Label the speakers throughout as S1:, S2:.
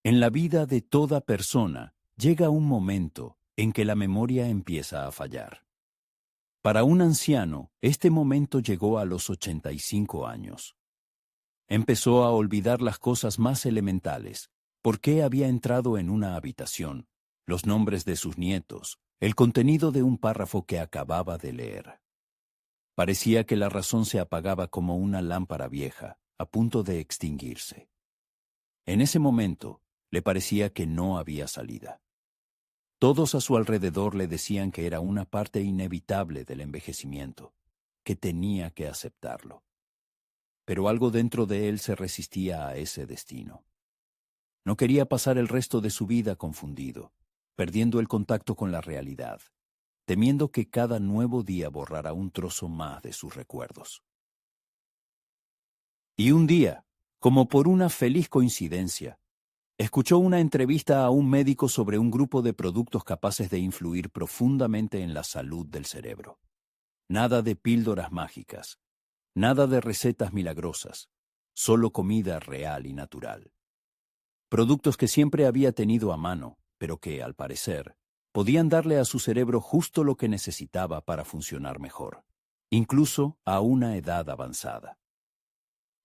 S1: En la vida de toda persona llega un momento en que la memoria empieza a fallar. Para un anciano, este momento llegó a los 85 años. Empezó a olvidar las cosas más elementales: por qué había entrado en una habitación, los nombres de sus nietos, el contenido de un párrafo que acababa de leer. Parecía que la razón se apagaba como una lámpara vieja, a punto de extinguirse. En ese momento, le parecía que no había salida. Todos a su alrededor le decían que era una parte inevitable del envejecimiento, que tenía que aceptarlo. Pero algo dentro de él se resistía a ese destino. No quería pasar el resto de su vida confundido, perdiendo el contacto con la realidad, temiendo que cada nuevo día borrara un trozo más de sus recuerdos. Y un día, como por una feliz coincidencia, escuchó una entrevista a un médico sobre un grupo de productos capaces de influir profundamente en la salud del cerebro. Nada de píldoras mágicas, nada de recetas milagrosas, solo comida real y natural. Productos que siempre había tenido a mano, pero que, al parecer, podían darle a su cerebro justo lo que necesitaba para funcionar mejor, incluso a una edad avanzada.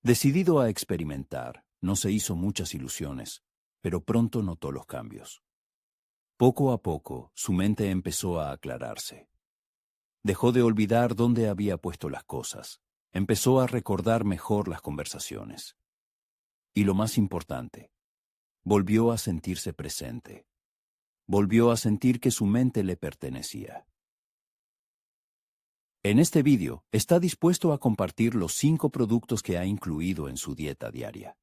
S1: Decidido a experimentar, no se hizo muchas ilusiones, pero pronto notó los cambios. Poco a poco, su mente empezó a aclararse. Dejó de olvidar dónde había puesto las cosas. Empezó a recordar mejor las conversaciones. Y lo más importante, volvió a sentirse presente. Volvió a sentir que su mente le pertenecía. En este vídeo, está dispuesto a compartir los 5 productos que ha incluido en su dieta diaria.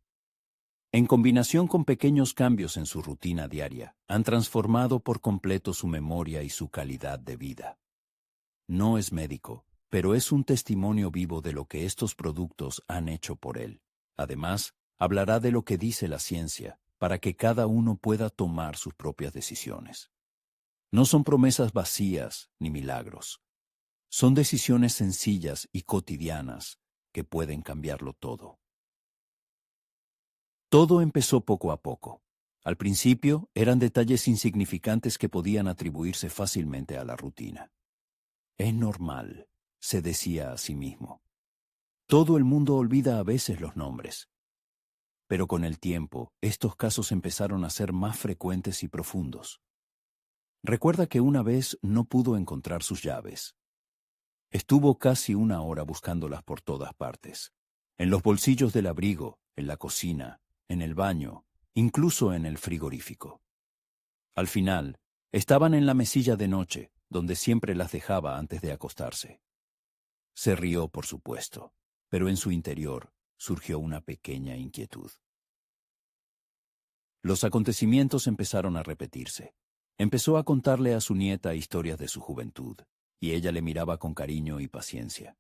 S1: En combinación con pequeños cambios en su rutina diaria, han transformado por completo su memoria y su calidad de vida. No es médico, pero es un testimonio vivo de lo que estos productos han hecho por él. Además, hablará de lo que dice la ciencia, para que cada uno pueda tomar sus propias decisiones. No son promesas vacías ni milagros. Son decisiones sencillas y cotidianas que pueden cambiarlo todo. Todo empezó poco a poco. Al principio, eran detalles insignificantes que podían atribuirse fácilmente a la rutina. Es normal, se decía a sí mismo. Todo el mundo olvida a veces los nombres. Pero con el tiempo, estos casos empezaron a ser más frecuentes y profundos. Recuerda que una vez no pudo encontrar sus llaves. Estuvo casi 1 hora buscándolas por todas partes. En los bolsillos del abrigo, en la cocina, en el baño, incluso en el frigorífico. Al final, estaban en la mesilla de noche, donde siempre las dejaba antes de acostarse. Se rió, por supuesto, pero en su interior surgió una pequeña inquietud. Los acontecimientos empezaron a repetirse. Empezó a contarle a su nieta historias de su juventud, y ella le miraba con cariño y paciencia.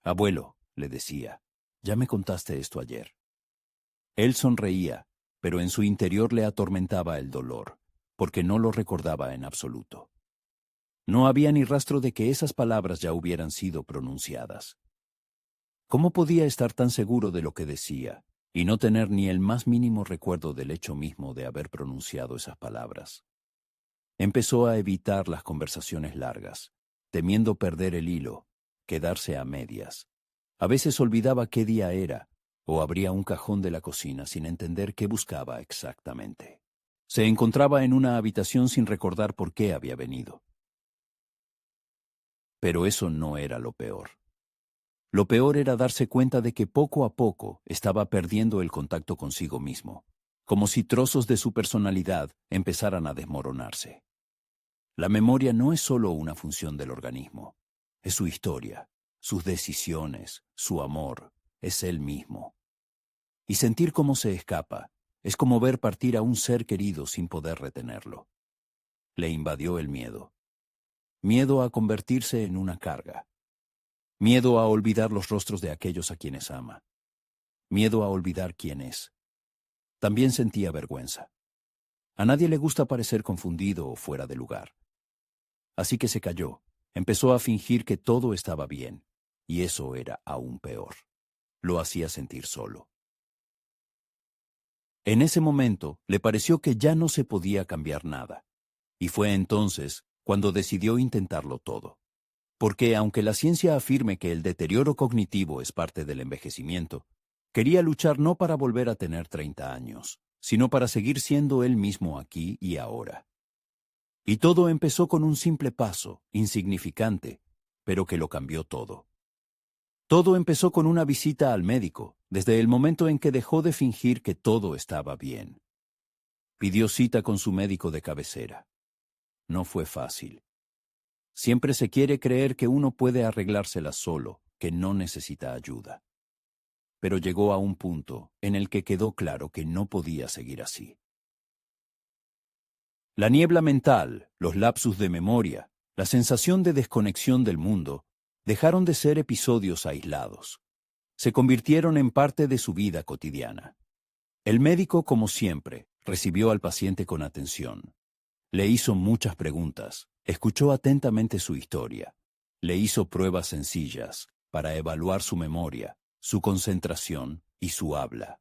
S1: «Abuelo», le decía, «ya me contaste esto ayer». Él sonreía, pero en su interior le atormentaba el dolor, porque no lo recordaba en absoluto. No había ni rastro de que esas palabras ya hubieran sido pronunciadas. ¿Cómo podía estar tan seguro de lo que decía y no tener ni el más mínimo recuerdo del hecho mismo de haber pronunciado esas palabras? Empezó a evitar las conversaciones largas, temiendo perder el hilo, quedarse a medias. A veces olvidaba qué día era, o abría un cajón de la cocina sin entender qué buscaba exactamente. Se encontraba en una habitación sin recordar por qué había venido. Pero eso no era lo peor. Lo peor era darse cuenta de que poco a poco estaba perdiendo el contacto consigo mismo, como si trozos de su personalidad empezaran a desmoronarse. La memoria no es solo una función del organismo, es su historia, sus decisiones, su amor, es él mismo. Y sentir cómo se escapa es como ver partir a un ser querido sin poder retenerlo. Le invadió el miedo. Miedo a convertirse en una carga. Miedo a olvidar los rostros de aquellos a quienes ama. Miedo a olvidar quién es. También sentía vergüenza. A nadie le gusta parecer confundido o fuera de lugar. Así que se calló, empezó a fingir que todo estaba bien, y eso era aún peor. Lo hacía sentir solo. En ese momento, le pareció que ya no se podía cambiar nada. Y fue entonces cuando decidió intentarlo todo. Porque aunque la ciencia afirme que el deterioro cognitivo es parte del envejecimiento, quería luchar no para volver a tener 30 años, sino para seguir siendo él mismo aquí y ahora. Y todo empezó con un simple paso, insignificante, pero que lo cambió todo. Todo empezó con una visita al médico, desde el momento en que dejó de fingir que todo estaba bien. Pidió cita con su médico de cabecera. No fue fácil. Siempre se quiere creer que uno puede arreglársela solo, que no necesita ayuda. Pero llegó a un punto en el que quedó claro que no podía seguir así. La niebla mental, los lapsus de memoria, la sensación de desconexión del mundo, dejaron de ser episodios aislados. Se convirtieron en parte de su vida cotidiana. El médico, como siempre, recibió al paciente con atención. Le hizo muchas preguntas, escuchó atentamente su historia, le hizo pruebas sencillas para evaluar su memoria, su concentración y su habla.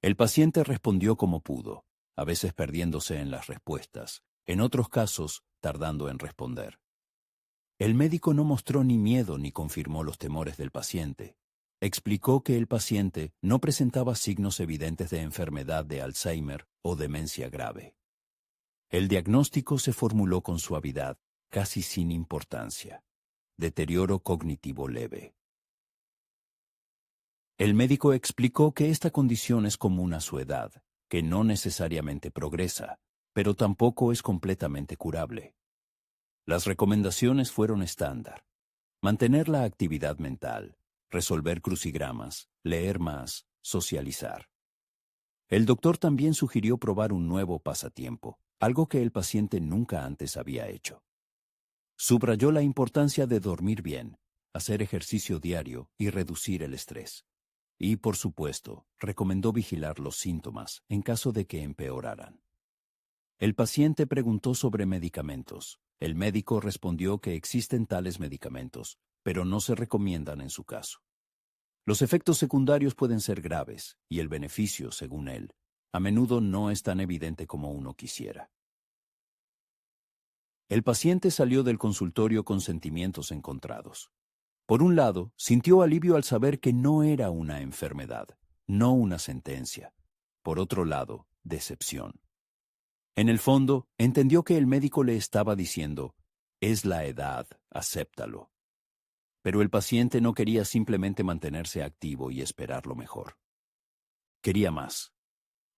S1: El paciente respondió como pudo, a veces perdiéndose en las respuestas, en otros casos tardando en responder. El médico no mostró ni miedo ni confirmó los temores del paciente. Explicó que el paciente no presentaba signos evidentes de enfermedad de Alzheimer o demencia grave. El diagnóstico se formuló con suavidad, casi sin importancia. Deterioro cognitivo leve. El médico explicó que esta condición es común a su edad, que no necesariamente progresa, pero tampoco es completamente curable. Las recomendaciones fueron estándar. Mantener la actividad mental, resolver crucigramas, leer más, socializar. El doctor también sugirió probar un nuevo pasatiempo, algo que el paciente nunca antes había hecho. Subrayó la importancia de dormir bien, hacer ejercicio diario y reducir el estrés. Y, por supuesto, recomendó vigilar los síntomas en caso de que empeoraran. El paciente preguntó sobre medicamentos. El médico respondió que existen tales medicamentos, pero no se recomiendan en su caso. Los efectos secundarios pueden ser graves, y el beneficio, según él, a menudo no es tan evidente como uno quisiera. El paciente salió del consultorio con sentimientos encontrados. Por un lado, sintió alivio al saber que no era una enfermedad, no una sentencia. Por otro lado, decepción. En el fondo, entendió que el médico le estaba diciendo, es la edad, acéptalo. Pero el paciente no quería simplemente mantenerse activo y esperar lo mejor. Quería más.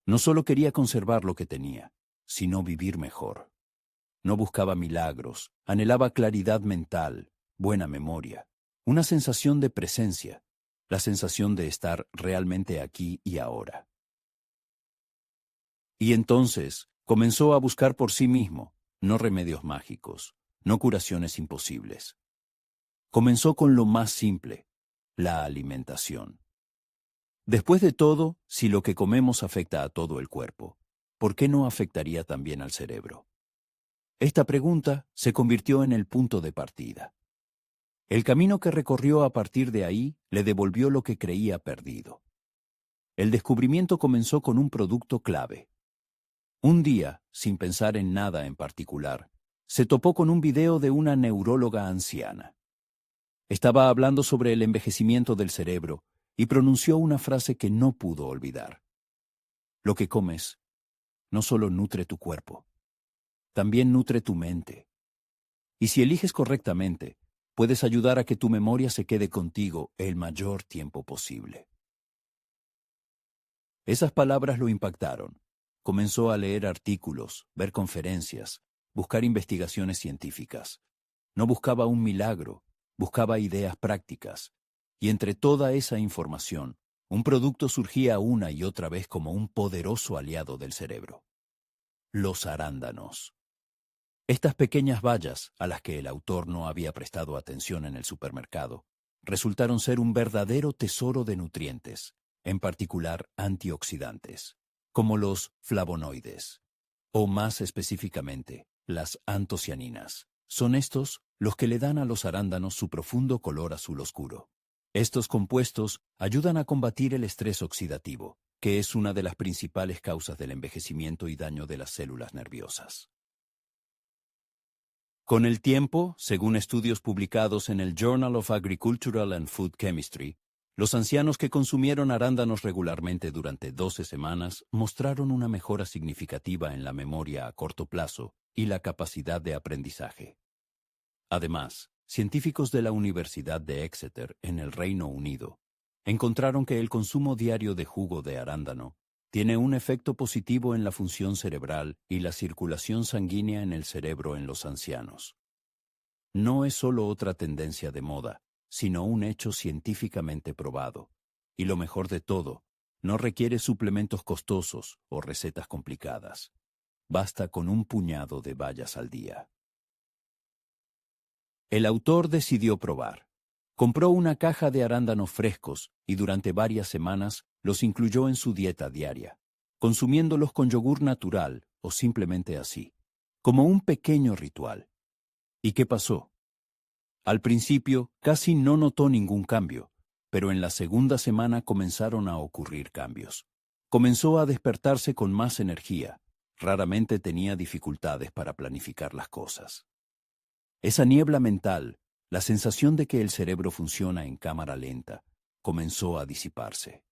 S1: No solo quería conservar lo que tenía, sino vivir mejor. No buscaba milagros, anhelaba claridad mental, buena memoria, una sensación de presencia, la sensación de estar realmente aquí y ahora. Y entonces comenzó a buscar por sí mismo, no remedios mágicos, no curaciones imposibles. Comenzó con lo más simple, la alimentación. Después de todo, si lo que comemos afecta a todo el cuerpo, ¿por qué no afectaría también al cerebro? Esta pregunta se convirtió en el punto de partida. El camino que recorrió a partir de ahí le devolvió lo que creía perdido. El descubrimiento comenzó con un producto clave. Un día, sin pensar en nada en particular, se topó con un video de una neuróloga anciana. Estaba hablando sobre el envejecimiento del cerebro y pronunció una frase que no pudo olvidar. Lo que comes no solo nutre tu cuerpo, también nutre tu mente. Y si eliges correctamente, puedes ayudar a que tu memoria se quede contigo el mayor tiempo posible. Esas palabras lo impactaron. Comenzó a leer artículos, ver conferencias, buscar investigaciones científicas. No buscaba un milagro, buscaba ideas prácticas. Y entre toda esa información, un producto surgía una y otra vez como un poderoso aliado del cerebro. Los arándanos. Estas pequeñas bayas, a las que el autor no había prestado atención en el supermercado, resultaron ser un verdadero tesoro de nutrientes, en particular antioxidantes, como los flavonoides, o más específicamente, las antocianinas. Son estos los que le dan a los arándanos su profundo color azul oscuro. Estos compuestos ayudan a combatir el estrés oxidativo, que es una de las principales causas del envejecimiento y daño de las células nerviosas. Con el tiempo, según estudios publicados en el Journal of Agricultural and Food Chemistry, los ancianos que consumieron arándanos regularmente durante 12 semanas mostraron una mejora significativa en la memoria a corto plazo y la capacidad de aprendizaje. Además, científicos de la Universidad de Exeter, en el Reino Unido, encontraron que el consumo diario de jugo de arándano tiene un efecto positivo en la función cerebral y la circulación sanguínea en el cerebro en los ancianos. No es solo otra tendencia de moda, sino un hecho científicamente probado. Y lo mejor de todo, no requiere suplementos costosos o recetas complicadas. Basta con un puñado de bayas al día. El autor decidió probar. Compró una caja de arándanos frescos y durante varias semanas los incluyó en su dieta diaria, consumiéndolos con yogur natural o simplemente así, como un pequeño ritual. ¿Y qué pasó? Al principio casi no notó ningún cambio, pero en la segunda semana comenzaron a ocurrir cambios. Comenzó a despertarse con más energía. Raramente tenía dificultades para planificar las cosas. Esa niebla mental, la sensación de que el cerebro funciona en cámara lenta, comenzó a disiparse.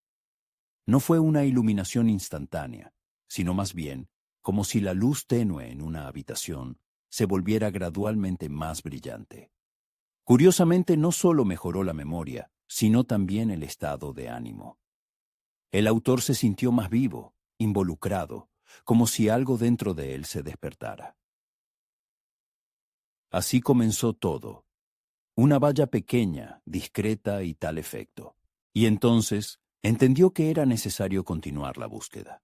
S1: No fue una iluminación instantánea, sino más bien como si la luz tenue en una habitación se volviera gradualmente más brillante. Curiosamente, no solo mejoró la memoria, sino también el estado de ánimo. El autor se sintió más vivo, involucrado, como si algo dentro de él se despertara. Así comenzó todo. Una valla pequeña, discreta y tal efecto. Y entonces entendió que era necesario continuar la búsqueda.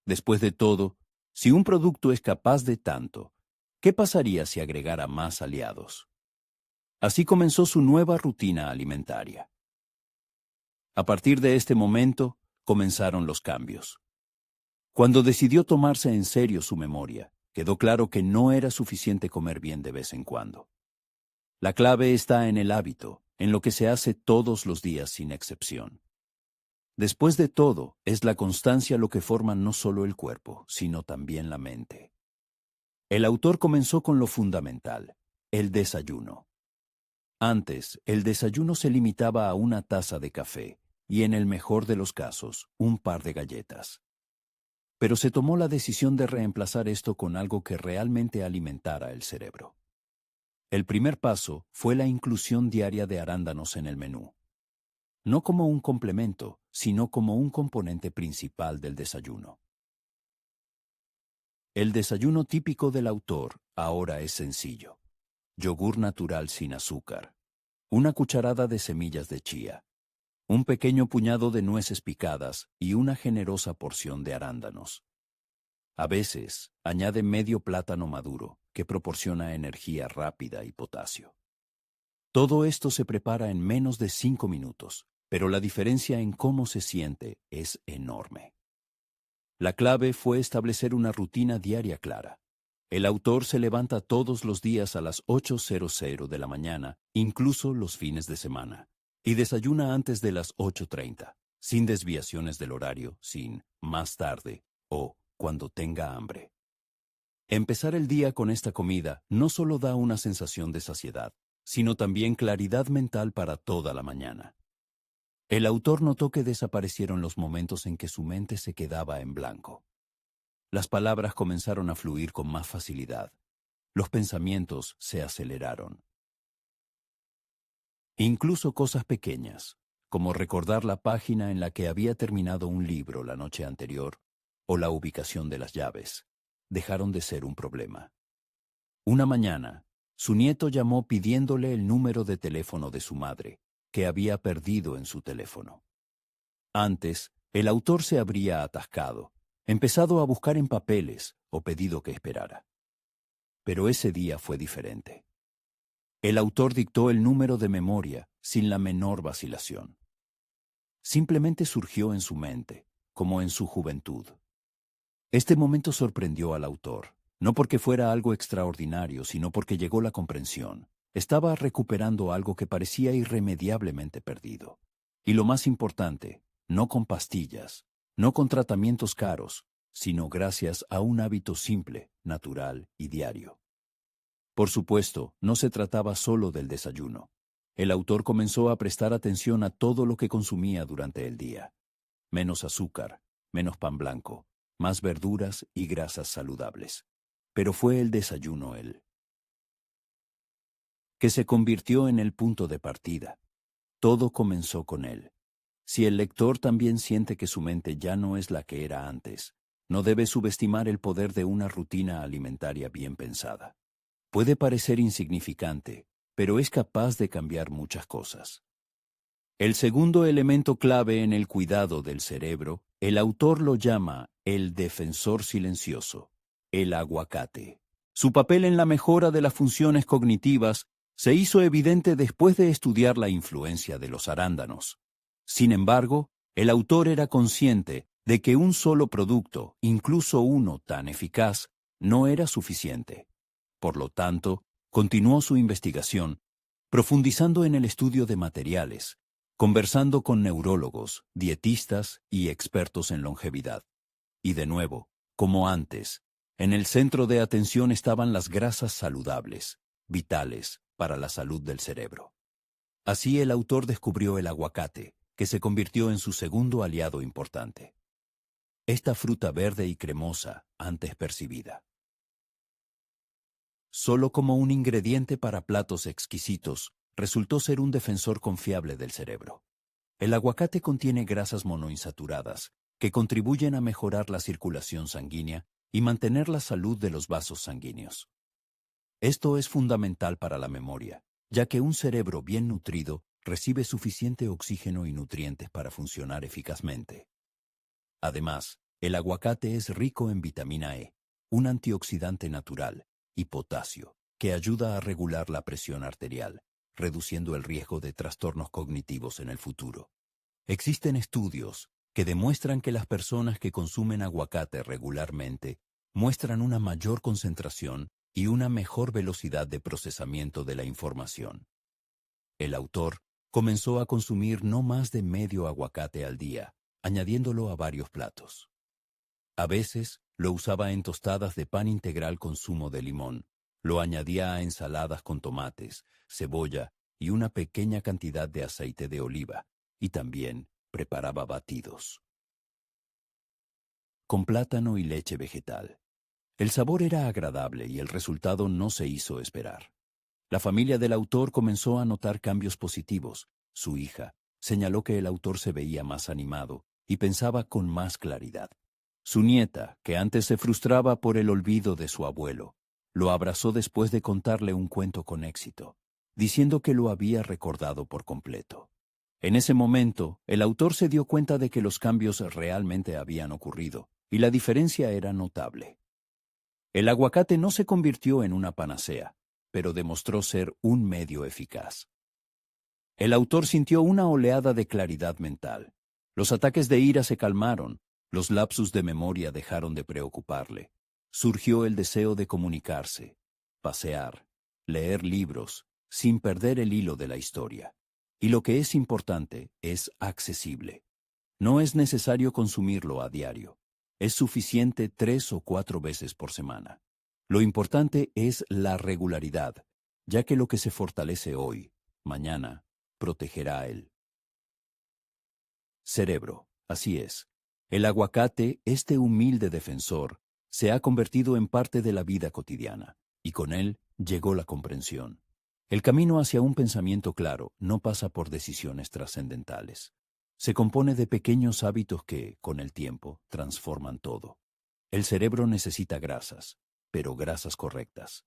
S1: Después de todo, si un producto es capaz de tanto, ¿qué pasaría si agregara más aliados? Así comenzó su nueva rutina alimentaria. A partir de este momento, comenzaron los cambios. Cuando decidió tomarse en serio su memoria, quedó claro que no era suficiente comer bien de vez en cuando. La clave está en el hábito, en lo que se hace todos los días sin excepción. Después de todo, es la constancia lo que forma no solo el cuerpo, sino también la mente. El autor comenzó con lo fundamental, el desayuno. Antes, el desayuno se limitaba a una taza de café y, en el mejor de los casos, un par de galletas. Pero se tomó la decisión de reemplazar esto con algo que realmente alimentara el cerebro. El primer paso fue la inclusión diaria de arándanos en el menú. No como un complemento, sino como un componente principal del desayuno. El desayuno típico del autor ahora es sencillo. Yogur natural sin azúcar, una cucharada de semillas de chía, un pequeño puñado de nueces picadas y una generosa porción de arándanos. A veces, añade medio plátano maduro, que proporciona energía rápida y potasio. Todo esto se prepara en menos de 5 minutos, pero la diferencia en cómo se siente es enorme. La clave fue establecer una rutina diaria clara. El autor se levanta todos los días a las 8:00 de la mañana, incluso los fines de semana, y desayuna antes de las 8:30, sin desviaciones del horario, sin más tarde o cuando tenga hambre. Empezar el día con esta comida no solo da una sensación de saciedad, sino también claridad mental para toda la mañana. El autor notó que desaparecieron los momentos en que su mente se quedaba en blanco. Las palabras comenzaron a fluir con más facilidad. Los pensamientos se aceleraron. Incluso cosas pequeñas, como recordar la página en la que había terminado un libro la noche anterior, o la ubicación de las llaves, dejaron de ser un problema. Una mañana, su nieto llamó pidiéndole el número de teléfono de su madre, que había perdido en su teléfono. Antes, el autor se habría atascado, empezado a buscar en papeles o pedido que esperara. Pero ese día fue diferente. El autor dictó el número de memoria sin la menor vacilación. Simplemente surgió en su mente, como en su juventud. Este momento sorprendió al autor, no porque fuera algo extraordinario, sino porque llegó la comprensión. Estaba recuperando algo que parecía irremediablemente perdido. Y lo más importante, no con pastillas, no con tratamientos caros, sino gracias a un hábito simple, natural y diario. Por supuesto, no se trataba solo del desayuno. El autor comenzó a prestar atención a todo lo que consumía durante el día. Menos azúcar, menos pan blanco, más verduras y grasas saludables. Pero fue el desayuno que se convirtió en el punto de partida. Todo comenzó con él. Si el lector también siente que su mente ya no es la que era antes, no debe subestimar el poder de una rutina alimentaria bien pensada. Puede parecer insignificante, pero es capaz de cambiar muchas cosas. El segundo elemento clave en el cuidado del cerebro, el autor lo llama el defensor silencioso, el aguacate. Su papel en la mejora de las funciones cognitivas se hizo evidente después de estudiar la influencia de los arándanos. Sin embargo, el autor era consciente de que un solo producto, incluso uno tan eficaz, no era suficiente. Por lo tanto, continuó su investigación, profundizando en el estudio de materiales, conversando con neurólogos, dietistas y expertos en longevidad. Y de nuevo, como antes, en el centro de atención estaban las grasas saludables, vitales para la salud del cerebro. Así el autor descubrió el aguacate, que se convirtió en su segundo aliado importante. Esta fruta verde y cremosa, antes percibida solo como un ingrediente para platos exquisitos, resultó ser un defensor confiable del cerebro. El aguacate contiene grasas monoinsaturadas, que contribuyen a mejorar la circulación sanguínea y mantener la salud de los vasos sanguíneos. Esto es fundamental para la memoria, ya que un cerebro bien nutrido recibe suficiente oxígeno y nutrientes para funcionar eficazmente. Además, el aguacate es rico en vitamina E, un antioxidante natural, y potasio, que ayuda a regular la presión arterial, reduciendo el riesgo de trastornos cognitivos en el futuro. Existen estudios que demuestran que las personas que consumen aguacate regularmente muestran una mayor concentración y una mejor velocidad de procesamiento de la información. El autor comenzó a consumir no más de medio aguacate al día, añadiéndolo a varios platos. A veces lo usaba en tostadas de pan integral con zumo de limón, lo añadía a ensaladas con tomates, cebolla y una pequeña cantidad de aceite de oliva, y también preparaba batidos con plátano y leche vegetal. El sabor era agradable y el resultado no se hizo esperar. La familia del autor comenzó a notar cambios positivos. Su hija señaló que el autor se veía más animado y pensaba con más claridad. Su nieta, que antes se frustraba por el olvido de su abuelo, lo abrazó después de contarle un cuento con éxito, diciendo que lo había recordado por completo. En ese momento, el autor se dio cuenta de que los cambios realmente habían ocurrido, y la diferencia era notable. El aguacate no se convirtió en una panacea, pero demostró ser un medio eficaz. El autor sintió una oleada de claridad mental. Los ataques de ira se calmaron, los lapsus de memoria dejaron de preocuparle. Surgió el deseo de comunicarse, pasear, leer libros, sin perder el hilo de la historia. Y lo que es importante, es accesible. No es necesario consumirlo a diario. Es suficiente 3 o 4 veces por semana. Lo importante es la regularidad, ya que lo que se fortalece hoy, mañana, protegerá a él. Cerebro, así es. El aguacate, este humilde defensor, se ha convertido en parte de la vida cotidiana, y con él llegó la comprensión. El camino hacia un pensamiento claro no pasa por decisiones trascendentales. Se compone de pequeños hábitos que, con el tiempo, transforman todo. El cerebro necesita grasas, pero grasas correctas.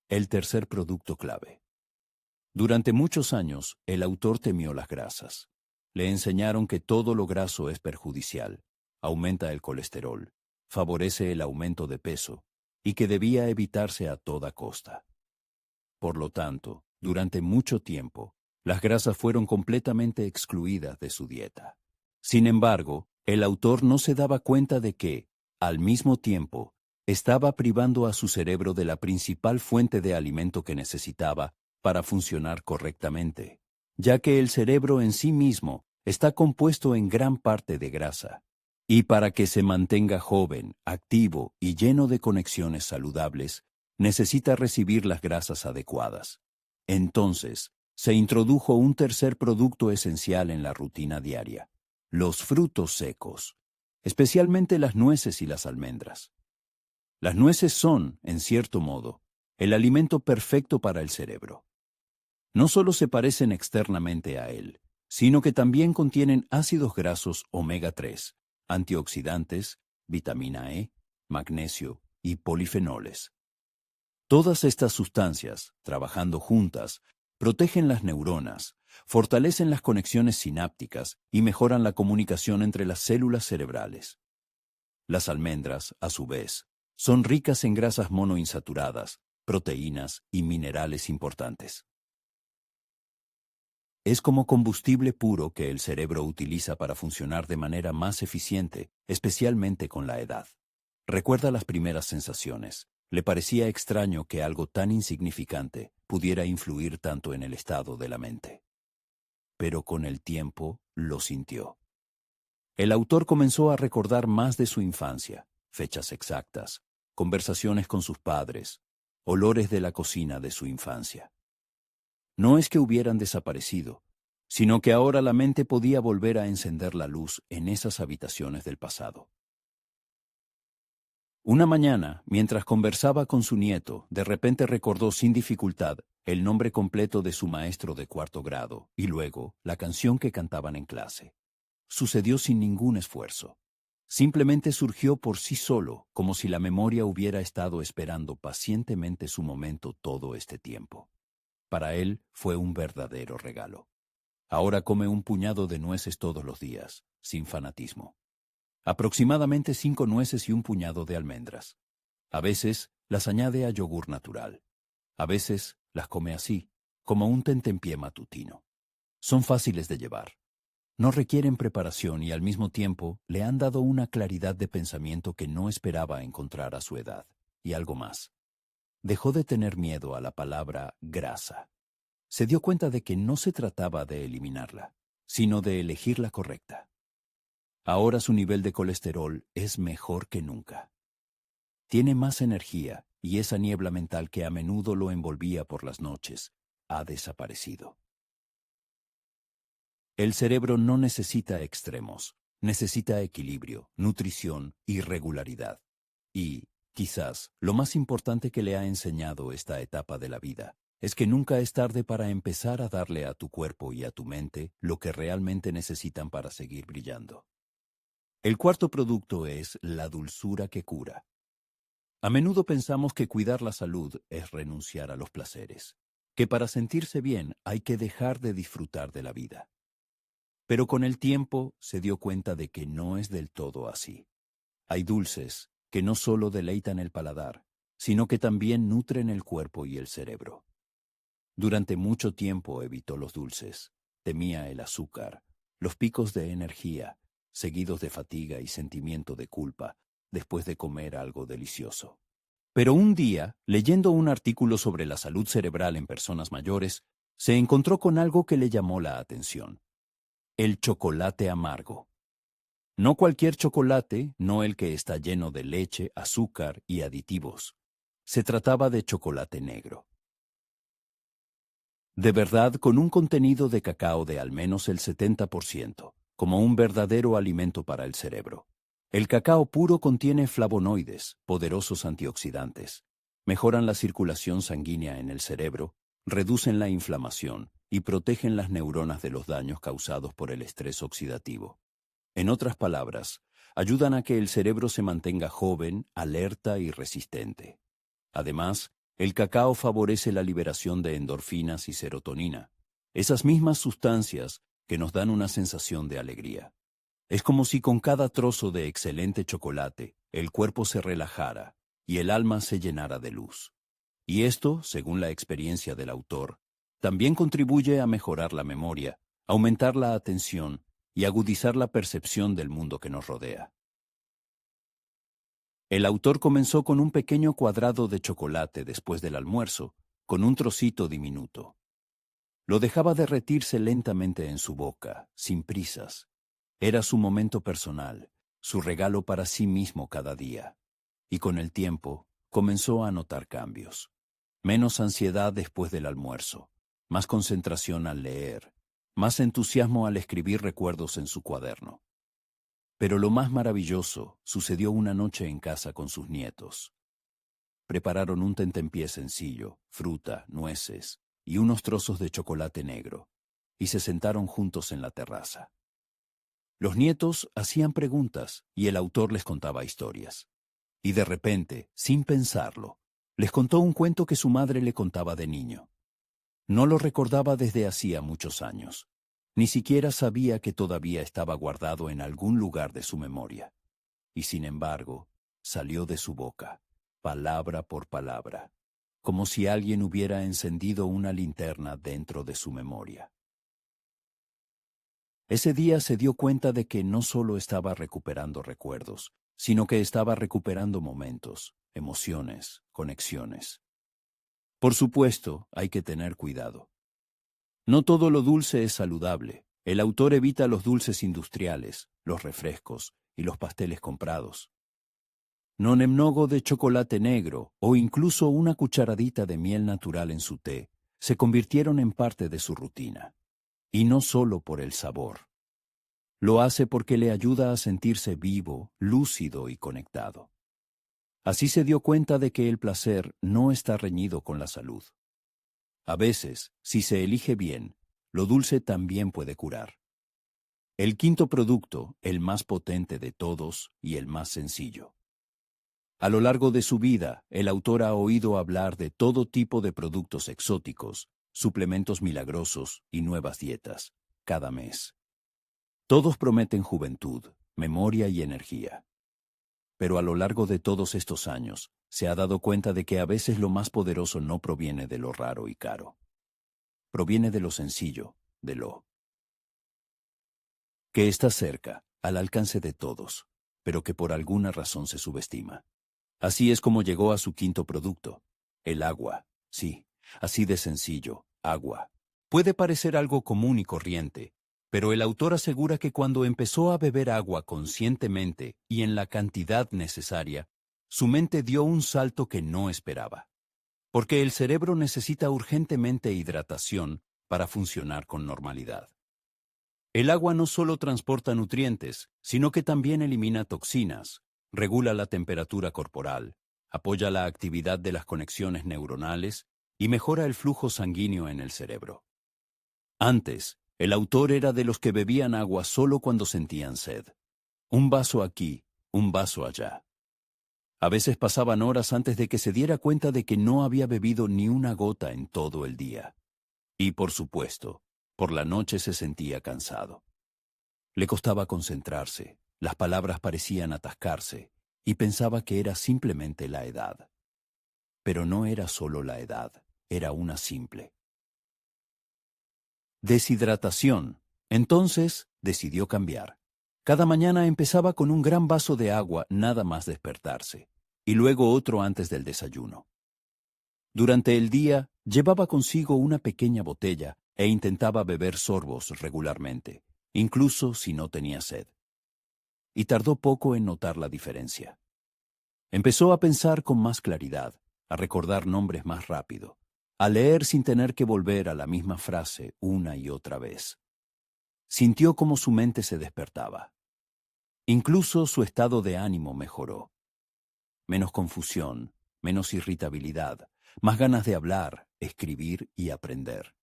S1: El tercer producto clave. Durante muchos años, el autor temió las grasas. Le enseñaron que todo lo graso es perjudicial, aumenta el colesterol, favorece el aumento de peso, y que debía evitarse a toda costa. Por lo tanto, durante mucho tiempo, las grasas fueron completamente excluidas de su dieta. Sin embargo, el autor no se daba cuenta de que, al mismo tiempo, estaba privando a su cerebro de la principal fuente de alimento que necesitaba para funcionar correctamente, ya que el cerebro en sí mismo está compuesto en gran parte de grasa. Y para que se mantenga joven, activo y lleno de conexiones saludables, necesita recibir las grasas adecuadas. Entonces, se introdujo un tercer producto esencial en la rutina diaria: los frutos secos, especialmente las nueces y las almendras. Las nueces son, en cierto modo, el alimento perfecto para el cerebro. No solo se parecen externamente a él, sino que también contienen ácidos grasos omega 3, antioxidantes, vitamina E, magnesio y polifenoles. Todas estas sustancias, trabajando juntas, protegen las neuronas, fortalecen las conexiones sinápticas y mejoran la comunicación entre las células cerebrales. Las almendras, a su vez, son ricas en grasas monoinsaturadas, proteínas y minerales importantes. Es como combustible puro que el cerebro utiliza para funcionar de manera más eficiente, especialmente con la edad. Recuerda las primeras sensaciones. Le parecía extraño que algo tan insignificante pudiera influir tanto en el estado de la mente. Pero con el tiempo lo sintió. El autor comenzó a recordar más de su infancia, fechas exactas, conversaciones con sus padres, olores de la cocina de su infancia. No es que hubieran desaparecido, sino que ahora la mente podía volver a encender la luz en esas habitaciones del pasado. Una mañana, mientras conversaba con su nieto, de repente recordó sin dificultad el nombre completo de su maestro de cuarto grado y luego la canción que cantaban en clase. Sucedió sin ningún esfuerzo. Simplemente surgió por sí solo, como si la memoria hubiera estado esperando pacientemente su momento todo este tiempo. Para él fue un verdadero regalo. Ahora come un puñado de nueces todos los días, sin fanatismo. Aproximadamente 5 nueces y un puñado de almendras. A veces las añade a yogur natural. A veces las come así, como un tentempié matutino. Son fáciles de llevar. No requieren preparación y al mismo tiempo le han dado una claridad de pensamiento que no esperaba encontrar a su edad. Y algo más. Dejó de tener miedo a la palabra grasa. Se dio cuenta de que no se trataba de eliminarla, sino de elegir la correcta. Ahora su nivel de colesterol es mejor que nunca. Tiene más energía y esa niebla mental que a menudo lo envolvía por las noches ha desaparecido. El cerebro no necesita extremos, necesita equilibrio, nutrición y regularidad. Y, quizás, lo más importante que le ha enseñado esta etapa de la vida es que nunca es tarde para empezar a darle a tu cuerpo y a tu mente lo que realmente necesitan para seguir brillando. El cuarto producto es la dulzura que cura. A menudo pensamos que cuidar la salud es renunciar a los placeres, que para sentirse bien hay que dejar de disfrutar de la vida. Pero con el tiempo se dio cuenta de que no es del todo así. Hay dulces que no solo deleitan el paladar, sino que también nutren el cuerpo y el cerebro. Durante mucho tiempo evitó los dulces, temía el azúcar, los picos de energía, seguidos de fatiga y sentimiento de culpa después de comer algo delicioso. Pero un día, leyendo un artículo sobre la salud cerebral en personas mayores, se encontró con algo que le llamó la atención: el chocolate amargo. No cualquier chocolate, no el que está lleno de leche, azúcar y aditivos. Se trataba de chocolate negro. De verdad, con un contenido de cacao de al menos el 70%, como un verdadero alimento para el cerebro. El cacao puro contiene flavonoides, poderosos antioxidantes. Mejoran la circulación sanguínea en el cerebro, reducen la inflamación y protegen las neuronas de los daños causados por el estrés oxidativo. En otras palabras, ayudan a que el cerebro se mantenga joven, alerta y resistente. Además, el cacao favorece la liberación de endorfinas y serotonina, esas mismas sustancias que nos dan una sensación de alegría. Es como si con cada trozo de excelente chocolate el cuerpo se relajara y el alma se llenara de luz. Y esto, según la experiencia del autor, también contribuye a mejorar la memoria, aumentar la atención y agudizar la percepción del mundo que nos rodea. El autor comenzó con un pequeño cuadrado de chocolate después del almuerzo, con un trocito diminuto. Lo dejaba derretirse lentamente en su boca, sin prisas. Era su momento personal, su regalo para sí mismo cada día. Y con el tiempo, comenzó a notar cambios. Menos ansiedad después del almuerzo, más concentración al leer, más entusiasmo al escribir recuerdos en su cuaderno. Pero lo más maravilloso sucedió una noche en casa con sus nietos. Prepararon un tentempié sencillo, fruta, nueces y unos trozos de chocolate negro, y se sentaron juntos en la terraza. Los nietos hacían preguntas y el autor les contaba historias. Y de repente, sin pensarlo, les contó un cuento que su madre le contaba de niño. No lo recordaba desde hacía muchos años. Ni siquiera sabía que todavía estaba guardado en algún lugar de su memoria. Y sin embargo, salió de su boca, palabra por palabra, como si alguien hubiera encendido una linterna dentro de su memoria. Ese día se dio cuenta de que no solo estaba recuperando recuerdos, sino que estaba recuperando momentos, emociones, conexiones. Por supuesto, hay que tener cuidado. No todo lo dulce es saludable. El autor evita los dulces industriales, los refrescos y los pasteles comprados. Nonemnogo de chocolate negro o incluso una cucharadita de miel natural en su té se convirtieron en parte de su rutina. Y no solo por el sabor. Lo hace porque le ayuda a sentirse vivo, lúcido y conectado. Así se dio cuenta de que el placer no está reñido con la salud. A veces, si se elige bien, lo dulce también puede curar. El quinto producto, el más potente de todos y el más sencillo. A lo largo de su vida, el autor ha oído hablar de todo tipo de productos exóticos, suplementos milagrosos y nuevas dietas, cada mes. Todos prometen juventud, memoria y energía. Pero a lo largo de todos estos años, se ha dado cuenta de que a veces lo más poderoso no proviene de lo raro y caro. Proviene de lo sencillo, de lo que está cerca, al alcance de todos, pero que por alguna razón se subestima. Así es como llegó a su quinto producto, el agua. Sí, así de sencillo, agua. Puede parecer algo común y corriente, pero el autor asegura que cuando empezó a beber agua conscientemente y en la cantidad necesaria, su mente dio un salto que no esperaba. Porque el cerebro necesita urgentemente hidratación para funcionar con normalidad. El agua no solo transporta nutrientes, sino que también elimina toxinas, regula la temperatura corporal, apoya la actividad de las conexiones neuronales y mejora el flujo sanguíneo en el cerebro. Antes, el autor era de los que bebían agua solo cuando sentían sed. Un vaso aquí, un vaso allá. A veces pasaban horas antes de que se diera cuenta de que no había bebido ni una gota en todo el día. Y, por supuesto, por la noche se sentía cansado. Le costaba concentrarse, las palabras parecían atascarse, y pensaba que era simplemente la edad. Pero no era solo la edad, era una simple deshidratación. Entonces, decidió cambiar. Cada mañana empezaba con un gran vaso de agua nada más despertarse, y luego otro antes del desayuno. Durante el día, llevaba consigo una pequeña botella e intentaba beber sorbos regularmente, incluso si no tenía sed. Y tardó poco en notar la diferencia. Empezó a pensar con más claridad, a recordar nombres más rápido, a leer sin tener que volver a la misma frase una y otra vez. Sintió cómo su mente se despertaba. Incluso su estado de ánimo mejoró. Menos confusión, menos irritabilidad, más ganas de hablar, escribir y aprender.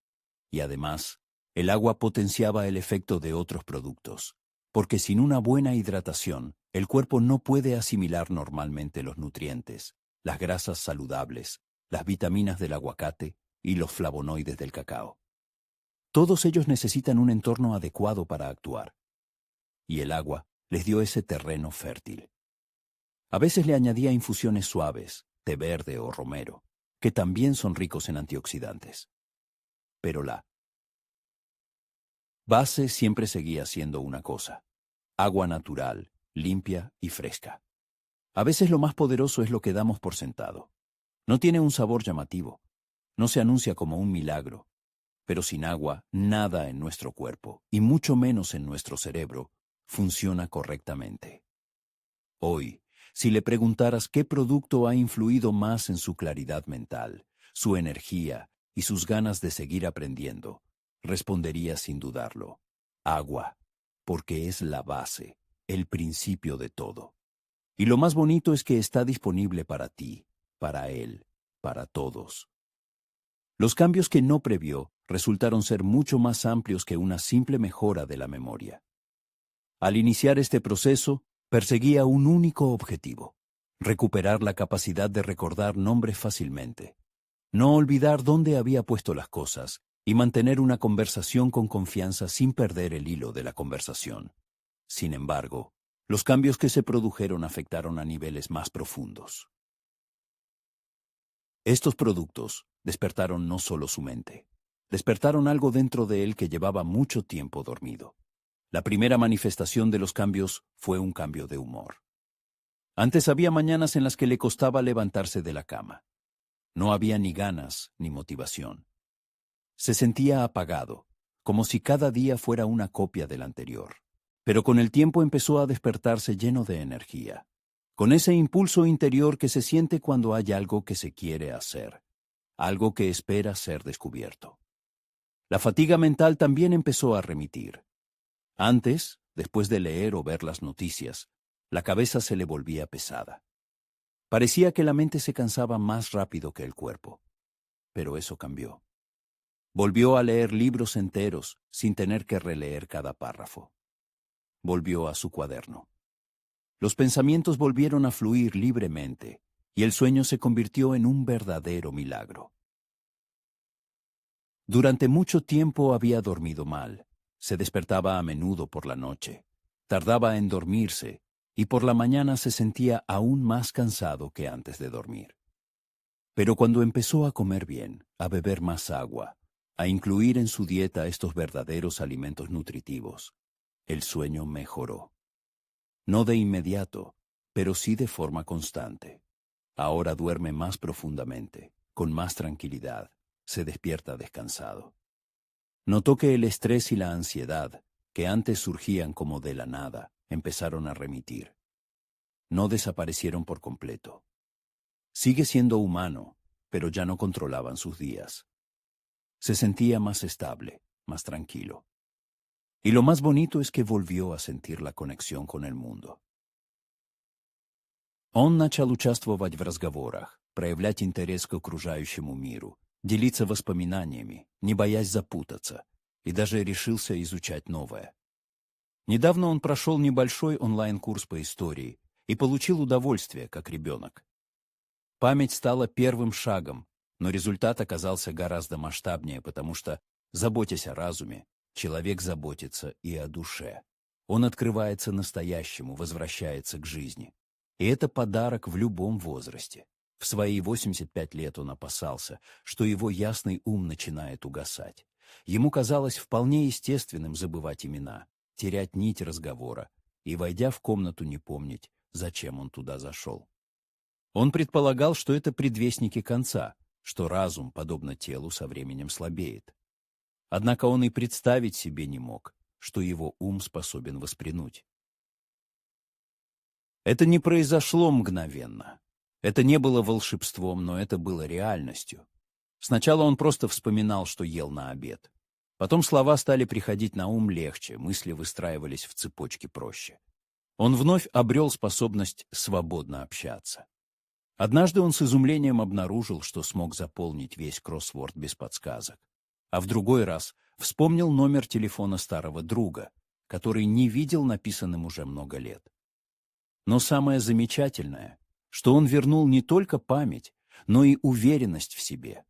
S1: Y además, el agua potenciaba el efecto de otros productos, porque sin una buena hidratación, el cuerpo no puede asimilar normalmente los nutrientes, las grasas saludables, las vitaminas del aguacate y los flavonoides del cacao. Todos ellos necesitan un entorno adecuado para actuar. Y el agua les dio ese terreno fértil. A veces le añadía infusiones suaves, té verde o romero, que también son ricos en antioxidantes. Pero la base siempre seguía siendo una cosa: agua natural, limpia y fresca. A veces lo más poderoso es lo que damos por sentado. No tiene un sabor llamativo, no se anuncia como un milagro, pero sin agua, nada en nuestro cuerpo, y mucho menos en nuestro cerebro, funciona correctamente. Hoy, si le preguntaras qué producto ha influido más en su claridad mental, su energía y sus ganas de seguir aprendiendo, respondería sin dudarlo: agua, porque es la base, el principio de todo. Y lo más bonito es que está disponible para ti, para él, para todos. Los cambios que no previó resultaron ser mucho más amplios que una simple mejora de la memoria. Al iniciar este proceso, perseguía un único objetivo: recuperar la capacidad de recordar nombres fácilmente, no olvidar dónde había puesto las cosas y mantener una conversación con confianza sin perder el hilo de la conversación. Sin embargo, los cambios que se produjeron afectaron a niveles más profundos. Estos productos despertaron no solo su mente, despertaron algo dentro de él que llevaba mucho tiempo dormido. La primera manifestación de los cambios fue un cambio de humor. Antes había mañanas en las que le costaba levantarse de la cama. No había ni ganas ni motivación. Se sentía apagado, como si cada día fuera una copia del anterior. Pero con el tiempo empezó a despertarse lleno de energía, con ese impulso interior que se siente cuando hay algo que se quiere hacer, algo que espera ser descubierto. La fatiga mental también empezó a remitir. Antes, después de leer o ver las noticias, la cabeza se le volvía pesada. Parecía que la mente se cansaba más rápido que el cuerpo. Pero eso cambió. Volvió a leer libros enteros sin tener que releer cada párrafo. Volvió a su cuaderno. Los pensamientos volvieron a fluir libremente y el sueño se convirtió en un verdadero milagro. Durante mucho tiempo había dormido mal. Se despertaba a menudo por la noche, tardaba en dormirse y por la mañana se sentía aún más cansado que antes de dormir. Pero cuando empezó a comer bien, a beber más agua, a incluir en su dieta estos verdaderos alimentos nutritivos, el sueño mejoró. No de inmediato, pero sí de forma constante. Ahora duerme más profundamente, con más tranquilidad, se despierta descansado. Notó que el estrés y la ansiedad, que antes surgían como de la nada, empezaron a remitir. No desaparecieron por completo. Sigue siendo humano, pero ya no controlaban sus días. Se sentía más estable, más tranquilo. Y lo más bonito es que volvió a sentir la conexión con el mundo. Он начал участвовать в разговорах, проявлять интерес к окружающему миру, делиться воспоминаниями, не боясь запутаться, и даже решился изучать новое. Недавно он прошел небольшой онлайн-курс по истории и получил удовольствие, как ребенок. Память стала первым шагом, но результат оказался гораздо масштабнее, потому что, заботясь о разуме, человек заботится и о душе. Он открывается настоящему, возвращается к жизни. И это подарок в любом возрасте. В свои 85 лет он опасался, что его ясный ум начинает угасать. Ему казалось вполне естественным забывать имена, терять нить разговора и, войдя в комнату, не помнить, зачем он туда зашел. Он предполагал, что это предвестники конца, что разум, подобно телу, со временем слабеет. Однако он и представить себе не мог, что его ум способен воспрянуть. Это не произошло мгновенно. Это не было волшебством, но это было реальностью. Сначала он просто вспоминал, что ел на обед. Потом слова стали приходить на ум легче, мысли выстраивались в цепочке проще. Он вновь обрел способность свободно общаться. Однажды он с изумлением обнаружил, что смог заполнить весь кроссворд без подсказок. А в другой раз вспомнил номер телефона старого друга, который не видел написанным уже много лет. Но самое замечательное, что он вернул не только память, но и уверенность в себе.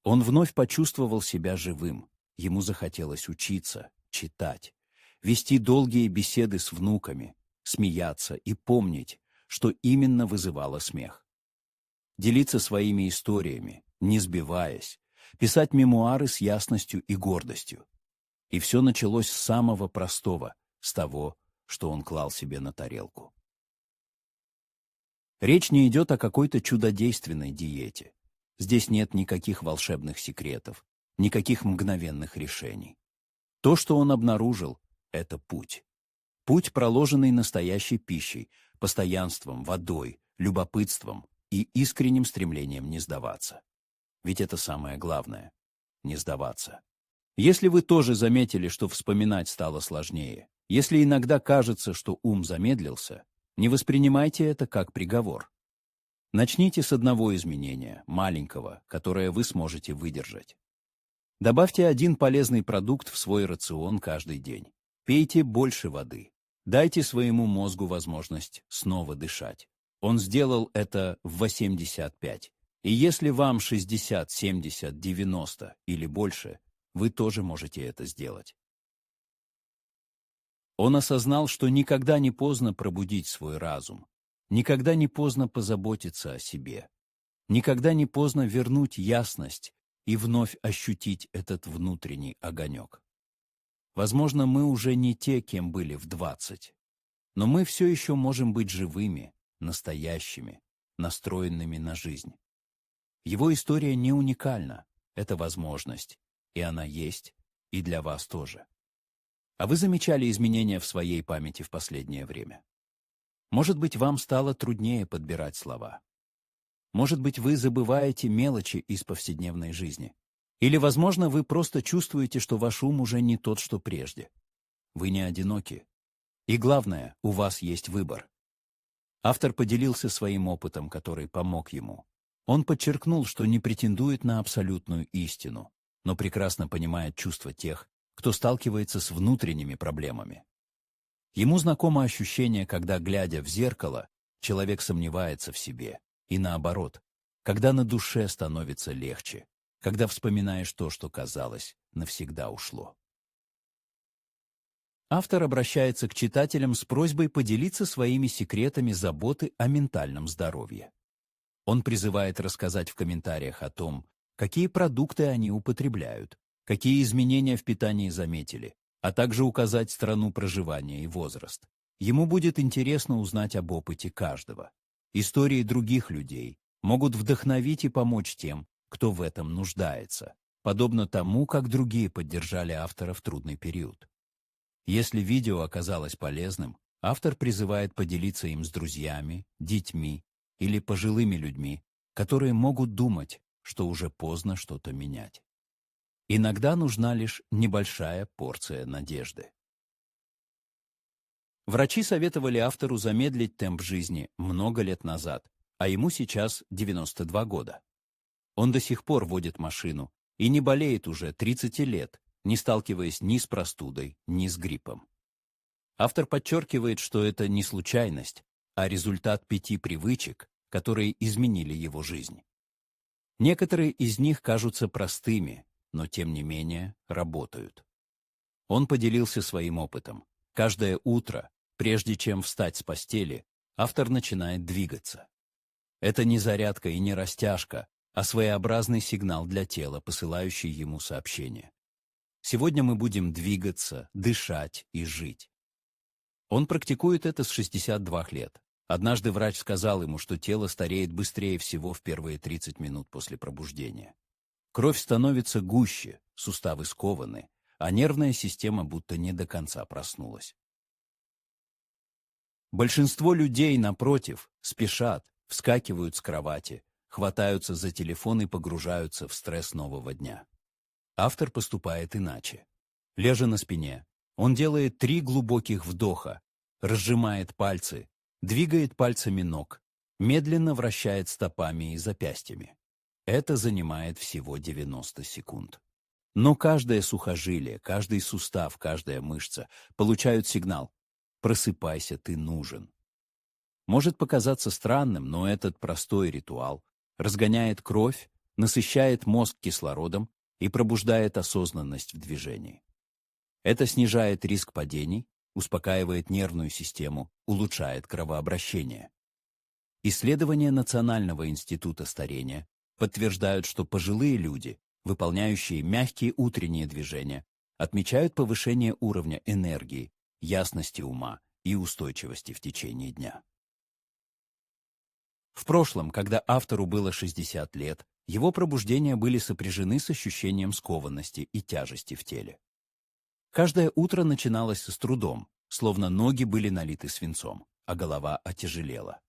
S1: Он вновь почувствовал себя живым, ему захотелось учиться, читать, вести долгие беседы с внуками, смеяться и помнить, что именно вызывало смех. Делиться своими историями, не сбиваясь, писать мемуары с ясностью и гордостью. И все началось с самого простого, с того, что он клал себе на тарелку. Речь не идет о какой-то чудодейственной диете. Здесь нет никаких волшебных секретов, никаких мгновенных решений. То, что он обнаружил, — это путь. Путь, проложенный настоящей пищей, постоянством, водой, любопытством и искренним стремлением не сдаваться. Ведь это самое главное — не сдаваться. Если вы тоже заметили, что вспоминать стало сложнее, если иногда кажется, что ум замедлился, не воспринимайте это как приговор. Начните с одного изменения, маленького, которое вы сможете выдержать. Добавьте один полезный продукт в свой рацион каждый день. Пейте больше воды. Дайте своему мозгу возможность снова дышать. Он сделал это в 85. И если вам 60, 70, 90 или больше, вы тоже можете это сделать. Он осознал, что никогда не поздно пробудить свой разум, никогда не поздно позаботиться о себе, никогда не поздно вернуть ясность и вновь ощутить этот внутренний огонек. Возможно, мы уже не те, кем были в 20, но мы все еще можем быть живыми, настоящими, настроенными на жизнь. Его история не уникальна, это возможность, и она есть, и для вас тоже. А вы замечали изменения в своей памяти в последнее время? Может быть, вам стало труднее подбирать слова? Может быть, вы забываете мелочи из повседневной жизни? Или, возможно, вы просто чувствуете, что ваш ум уже не тот, что прежде? Вы не одиноки. И главное, у вас есть выбор. Автор поделился своим опытом, который помог ему. Он подчеркнул, что не претендует на абсолютную истину, но прекрасно понимает чувства тех, кто сталкивается с внутренними проблемами. Ему знакомо ощущение, когда, глядя в зеркало, человек сомневается в себе, и наоборот, когда на душе становится легче, когда вспоминаешь то, что, казалось, навсегда ушло. Автор обращается к читателям с просьбой поделиться своими секретами заботы о ментальном здоровье. Он призывает рассказать в комментариях о том, какие продукты они употребляют, какие изменения в питании заметили, а также указать страну проживания и возраст. Ему будет интересно узнать об опыте каждого. Истории других людей могут вдохновить и помочь тем, кто в этом нуждается, подобно тому, как другие поддержали автора в трудный период. Если видео оказалось полезным, автор призывает поделиться им с друзьями, детьми или пожилыми людьми, которые могут думать, что уже поздно что-то менять. Иногда нужна лишь небольшая порция надежды. Врачи советовали автору замедлить темп жизни много лет назад, а ему сейчас 92 года. Он до сих пор водит машину и не болеет уже 30 лет, не сталкиваясь ни с простудой, ни с гриппом. Автор подчеркивает, что это не случайность, а результат 5 привычек, которые изменили его жизнь. Некоторые из них кажутся простыми, но тем не менее работают. Он поделился своим опытом. Каждое утро, прежде чем встать с постели, автор начинает двигаться. Это не зарядка и не растяжка, а своеобразный сигнал для тела, посылающий ему сообщение. Сегодня мы будем двигаться, дышать и жить. Он практикует это с 62 лет. Однажды врач сказал ему, что тело стареет быстрее всего в первые 30 минут после пробуждения. Кровь становится гуще, суставы скованы, а нервная система будто не до конца проснулась. Большинство людей, напротив, спешат, вскакивают с кровати, хватаются за телефон и погружаются в стресс нового дня. Автор поступает иначе. Лежа на спине, он делает 3 глубоких вдоха, разжимает пальцы, двигает пальцами ног, медленно вращает стопами и запястьями. Это занимает всего 90 секунд. Но каждое сухожилие, каждый сустав, каждая мышца получают сигнал: «Просыпайся, ты нужен». Может показаться странным, но этот простой ритуал разгоняет кровь, насыщает мозг кислородом и пробуждает осознанность в движении. Это снижает риск падений, успокаивает нервную систему, улучшает кровообращение. Исследования Национального института старения подтверждают, что пожилые люди, выполняющие мягкие утренние движения, отмечают повышение уровня энергии, ясности ума и устойчивости в течение дня. В прошлом, когда автору было 60 лет, его пробуждения были сопряжены с ощущением скованности и тяжести в теле. Каждое утро начиналось с трудом, словно ноги были налиты свинцом. а голова отяжелела.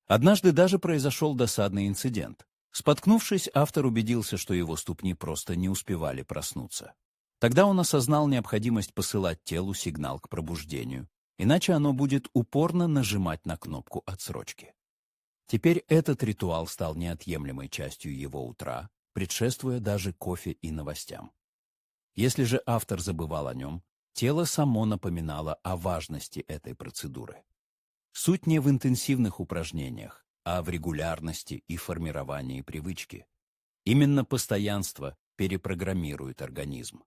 S1: Однажды даже произошел досадный инцидент. Споткнувшись, автор убедился, что его ступни просто не успевали проснуться. Тогда он осознал необходимость посылать телу сигнал к пробуждению, иначе оно будет упорно нажимать на кнопку отсрочки. Теперь этот ритуал стал неотъемлемой частью его утра, предшествуя даже кофе и новостям. Если же автор забывал о нем, тело само напоминало о важности этой процедуры. Суть не в интенсивных упражнениях, а в регулярности и формировании привычки. Именно постоянство перепрограммирует организм.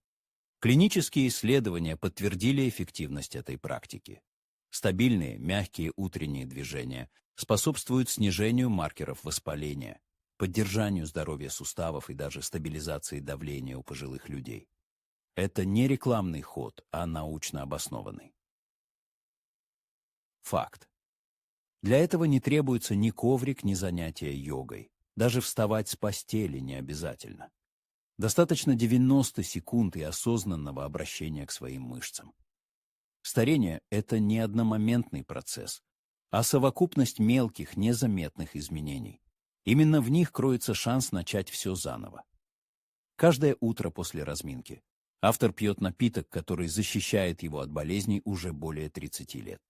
S1: Клинические исследования подтвердили эффективность этой практики. Стабильные, мягкие утренние движения способствуют снижению маркеров воспаления, поддержанию здоровья суставов и даже стабилизации давления у пожилых людей. Это не рекламный ход, а научно обоснованный. Факт. Для этого не требуется ни коврик, ни занятия йогой. Даже вставать с постели не обязательно. Достаточно 90 секунд и осознанного обращения к своим мышцам. Старение – это не одномоментный процесс, а совокупность мелких, незаметных изменений. Именно в них кроется шанс начать все заново. Каждое утро после разминки автор пьет напиток, который защищает его от болезней уже более 30 лет.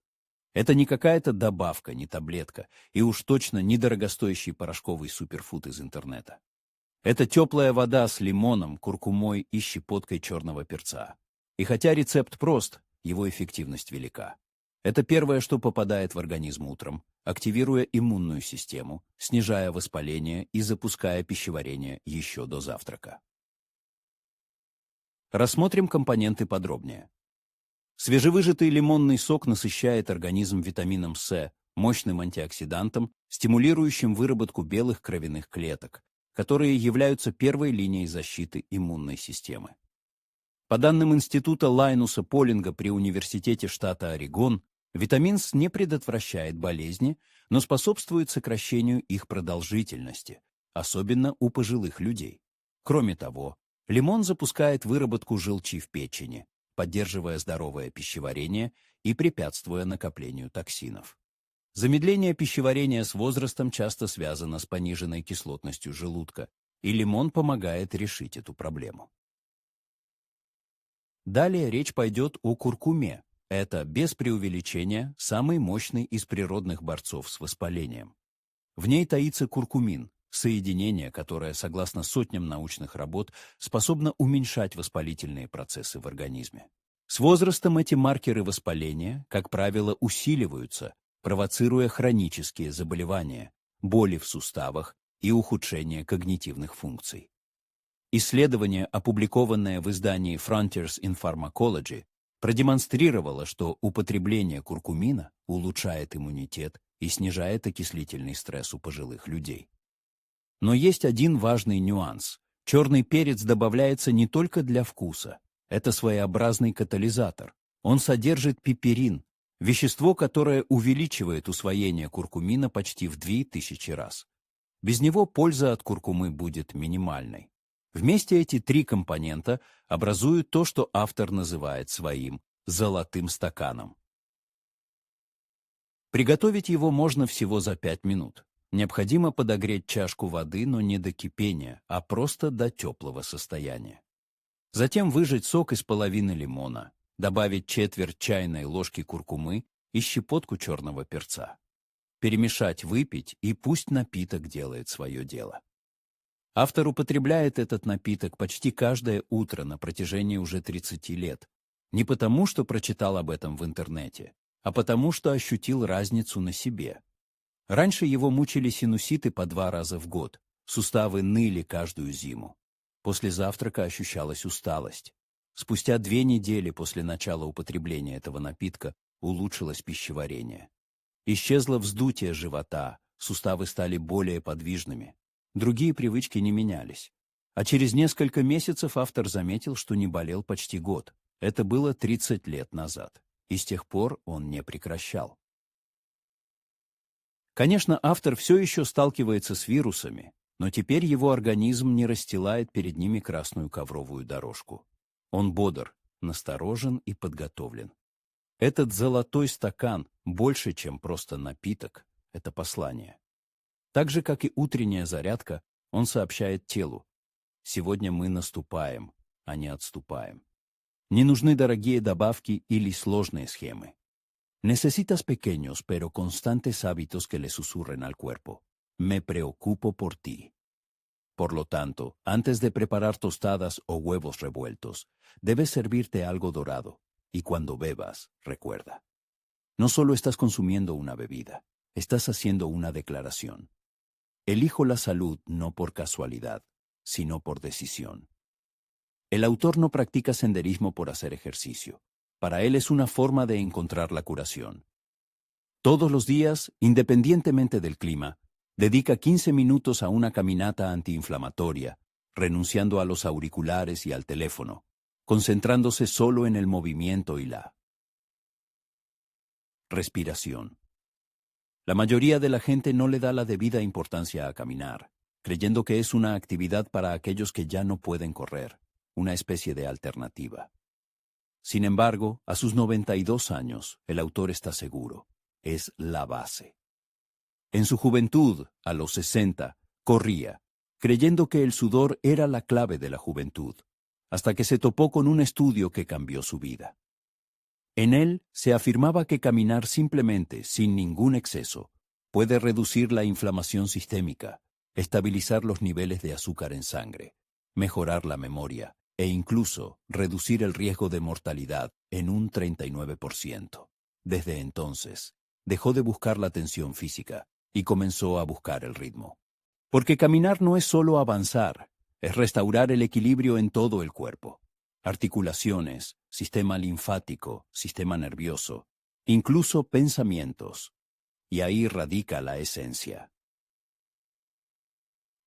S1: Это не какая-то добавка, не таблетка, и уж точно не дорогостоящий порошковый суперфуд из интернета. Это теплая вода с лимоном, куркумой и щепоткой черного перца. И хотя рецепт прост, его эффективность велика. Это первое, что попадает в организм утром, активируя иммунную систему, снижая воспаление и запуская пищеварение еще до завтрака. Рассмотрим компоненты подробнее. Свежевыжатый лимонный сок насыщает организм витамином С, мощным антиоксидантом, стимулирующим выработку белых кровяных клеток, которые являются первой линией защиты иммунной системы. По данным Института Лайнуса Полинга при Университете штата Орегон, витамин С не предотвращает болезни, но способствует сокращению их продолжительности, особенно у пожилых людей. Кроме того, лимон запускает выработку желчи в печени, поддерживая здоровое пищеварение и препятствуя накоплению токсинов. Замедление пищеварения с возрастом часто связано с пониженной кислотностью желудка, и лимон помогает решить эту проблему. Далее речь пойдет о куркуме. Это, без преувеличения, самый мощный из природных борцов с воспалением. В ней таится куркумин, соединение, которое, согласно сотням научных работ, способно уменьшать воспалительные процессы в организме. С возрастом эти маркеры воспаления, как правило, усиливаются, провоцируя хронические заболевания, боли в суставах и ухудшение когнитивных функций. Исследование, опубликованное в издании Frontiers in Pharmacology, продемонстрировало, что употребление куркумина улучшает иммунитет и снижает окислительный стресс у пожилых людей. Но есть один важный нюанс. Черный перец добавляется не только для вкуса. Это своеобразный катализатор. Он содержит пиперин, вещество, которое увеличивает усвоение куркумина почти в 2000 раз. Без него польза от куркумы будет минимальной. Вместе эти три компонента образуют то, что автор называет своим «золотым стаканом». Приготовить его можно всего за 5 минут. Необходимо подогреть чашку воды, но не до кипения, а просто до теплого состояния. Затем выжать сок из половины лимона, добавить четверть чайной ложки куркумы и щепотку черного перца. Перемешать, выпить, и пусть напиток делает свое дело. Автор употребляет этот напиток почти каждое утро на протяжении уже 30 лет. Не потому, что прочитал об этом в интернете, а потому, что ощутил разницу на себе. Раньше его мучили синуситы по 2 раза в год, суставы ныли каждую зиму. После завтрака ощущалась усталость. Спустя 2 недели после начала употребления этого напитка улучшилось пищеварение. Исчезло вздутие живота, суставы стали более подвижными. Другие привычки не менялись. А через несколько месяцев автор заметил, что не болел почти год. Это было 30 лет назад. И с тех пор он не прекращал. Конечно, автор все еще сталкивается с вирусами, но теперь его организм не расстилает перед ними красную ковровую дорожку. Он бодр, насторожен и подготовлен. Этот золотой стакан больше, чем просто напиток, это послание. Так же, как и утренняя зарядка, он сообщает телу: сегодня мы наступаем, а не отступаем. Не нужны дорогие добавки или сложные схемы. Necesitas pequeños pero constantes hábitos que le susurren al cuerpo: me preocupo por ti. Por lo tanto, antes de preparar tostadas o huevos revueltos, debes servirte algo dorado, y cuando bebas, recuerda: no solo estás consumiendo una bebida, estás haciendo una declaración. Elijo la salud no por casualidad, sino por decisión. El autor no practica senderismo por hacer ejercicio. Para él es una forma de encontrar la curación. Todos los días, independientemente del clima, dedica 15 minutos a una caminata antiinflamatoria, renunciando a los auriculares y al teléfono, concentrándose solo en el movimiento y la respiración. La mayoría de la gente no le da la debida importancia a caminar, creyendo que es una actividad para aquellos que ya no pueden correr, una especie de alternativa. Sin embargo, a sus 92 años, el autor está seguro: es la base. En su juventud, a los 60, corría, creyendo que el sudor era la clave de la juventud, hasta que se topó con un estudio que cambió su vida. En él se afirmaba que caminar simplemente, sin ningún exceso, puede reducir la inflamación sistémica, estabilizar los niveles de azúcar en sangre, mejorar la memoria e incluso reducir el riesgo de mortalidad en un 39%. Desde entonces, dejó de buscar la tensión física y comenzó a buscar el ritmo. Porque caminar no es solo avanzar, es restaurar el equilibrio en todo el cuerpo: articulaciones, sistema linfático, sistema nervioso, incluso pensamientos. Y ahí radica la esencia.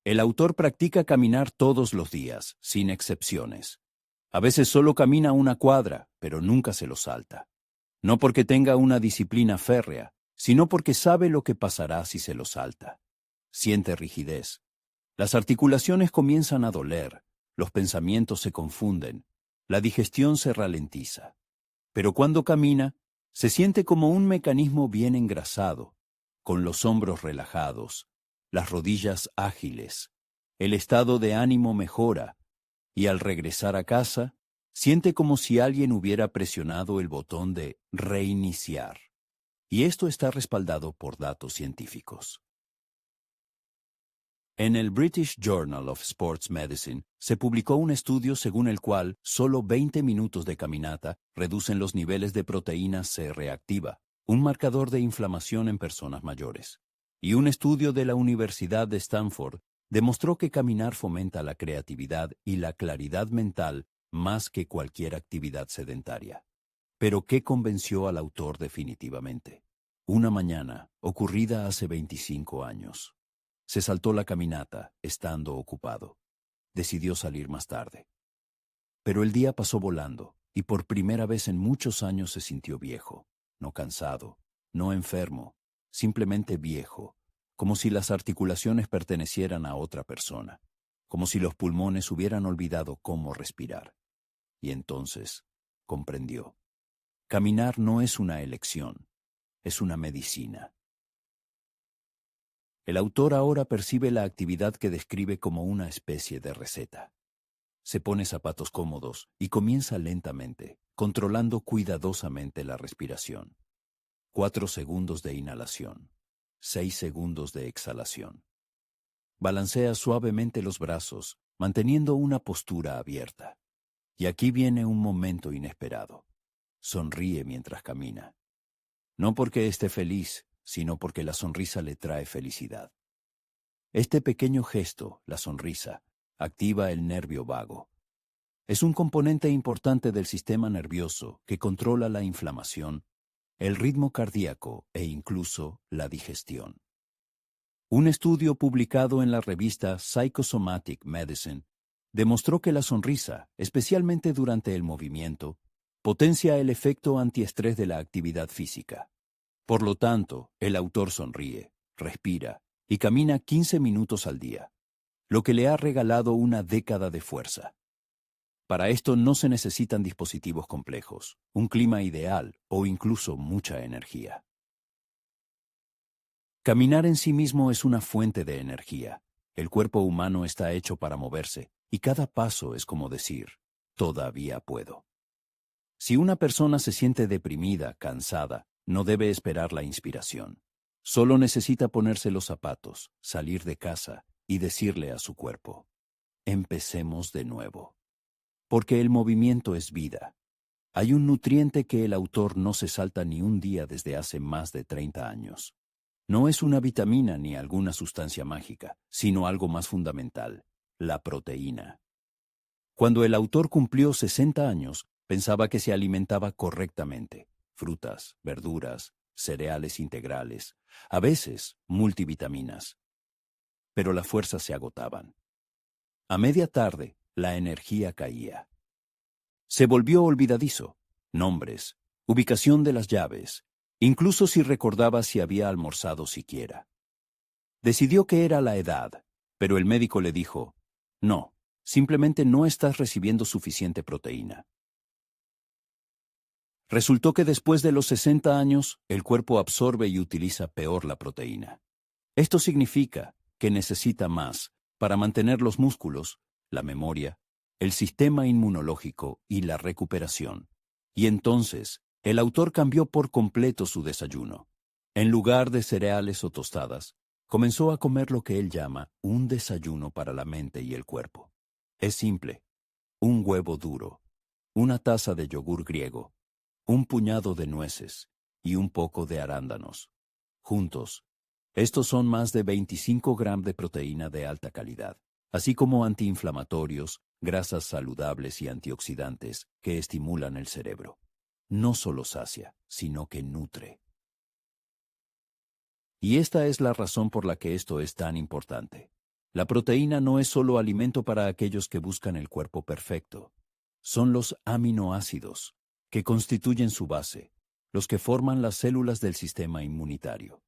S1: El autor practica caminar todos los días, sin excepciones. A veces solo camina una cuadra, pero nunca se lo salta. No porque tenga una disciplina férrea, sino porque sabe lo que pasará si se lo salta. Siente rigidez. Las articulaciones comienzan a doler, los pensamientos se confunden, la digestión se ralentiza. Pero cuando camina, se siente como un mecanismo bien engrasado, con los hombros relajados, las rodillas ágiles, el estado de ánimo mejora, y al regresar a casa, siente como si alguien hubiera presionado el botón de reiniciar. Y esto está respaldado por datos científicos. En el British Journal of Sports Medicine se publicó un estudio según el cual solo 20 minutos de caminata reducen los niveles de proteína C reactiva, un marcador de inflamación en personas mayores. Y un estudio de la Universidad de Stanford demostró que caminar fomenta la creatividad y la claridad mental más que cualquier actividad sedentaria. Pero ¿qué convenció al autor definitivamente? Una mañana, ocurrida hace 25 años. Se saltó la caminata, estando ocupado. Decidió salir más tarde. Pero el día pasó volando, y por primera vez en muchos años se sintió viejo, no cansado, no enfermo, simplemente viejo, como si las articulaciones pertenecieran a otra persona, como si los pulmones hubieran olvidado cómo respirar. Y entonces comprendió: caminar no es una elección, es una medicina. El autor ahora percibe la actividad que describe como una especie de receta. Se pone zapatos cómodos y comienza lentamente, controlando cuidadosamente la respiración. 4 segundos de inhalación, 6 segundos de exhalación. Balancea suavemente los brazos, manteniendo una postura abierta. Y aquí viene un momento inesperado. Sonríe mientras camina. No porque esté feliz, sino porque la sonrisa le trae felicidad. Este pequeño gesto, la sonrisa, activa el nervio vago. Es un componente importante del sistema nervioso que controla la inflamación, el ritmo cardíaco e incluso la digestión. Un estudio publicado en la revista Psychosomatic Medicine demostró que la sonrisa, especialmente durante el movimiento, potencia el efecto antiestrés de la actividad física. Por lo tanto, el autor sonríe, respira y camina 15 minutos al día, lo que le ha regalado una década de fuerza. Para esto no se necesitan dispositivos complejos, un clima ideal o incluso mucha energía. Caminar en sí mismo es una fuente de energía. El cuerpo humano está hecho para moverse, y cada paso es como decir, todavía puedo. Si una persona se siente deprimida, cansada, no debe esperar la inspiración. Solo necesita ponerse los zapatos, salir de casa y decirle a su cuerpo, empecemos de nuevo. Porque el movimiento es vida. Hay un nutriente que el autor no se salta ni un día desde hace más de 30 años. No es una vitamina ni alguna sustancia mágica, sino algo más fundamental, la proteína. Cuando el autor cumplió 60 años, pensaba que se alimentaba correctamente. Frutas, verduras, cereales integrales, a veces multivitaminas. Pero las fuerzas se agotaban. A media tarde, la energía caía. Se volvió olvidadizo. Nombres, ubicación de las llaves, incluso si recordaba si había almorzado siquiera. Decidió que era la edad, pero el médico le dijo, no, simplemente no estás recibiendo suficiente proteína. Resultó que después de los 60 años, el cuerpo absorbe y utiliza peor la proteína. Esto significa que necesita más para mantener los músculos, la memoria, el sistema inmunológico y la recuperación. Y entonces, el autor cambió por completo su desayuno. En lugar de cereales o tostadas, comenzó a comer lo que él llama un desayuno para la mente y el cuerpo. Es simple: un huevo duro, una taza de yogur griego, un puñado de nueces y un poco de arándanos. Juntos, estos son más de 25 gramos de proteína de alta calidad, así como antiinflamatorios, grasas saludables y antioxidantes que estimulan el cerebro. No solo sacia, sino que nutre. Y esta es la razón por la que esto es tan importante. La proteína no es solo alimento para aquellos que buscan el cuerpo perfecto. Son los aminoácidos, que constituyen su base, los que forman las células del sistema inmunitario.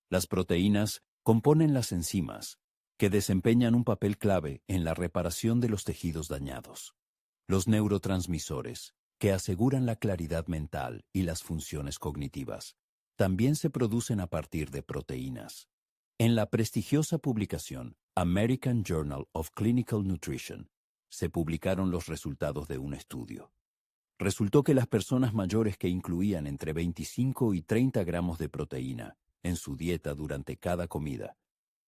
S1: Las proteínas componen las enzimas, que desempeñan un papel clave en la reparación de los tejidos dañados. Los neurotransmisores, que aseguran la claridad mental y las funciones cognitivas, también se producen a partir de proteínas. En la prestigiosa publicación American Journal of Clinical Nutrition, se publicaron los resultados de un estudio. Resultó que las personas mayores que incluían entre 25 y 30 gramos de proteína en su dieta durante cada comida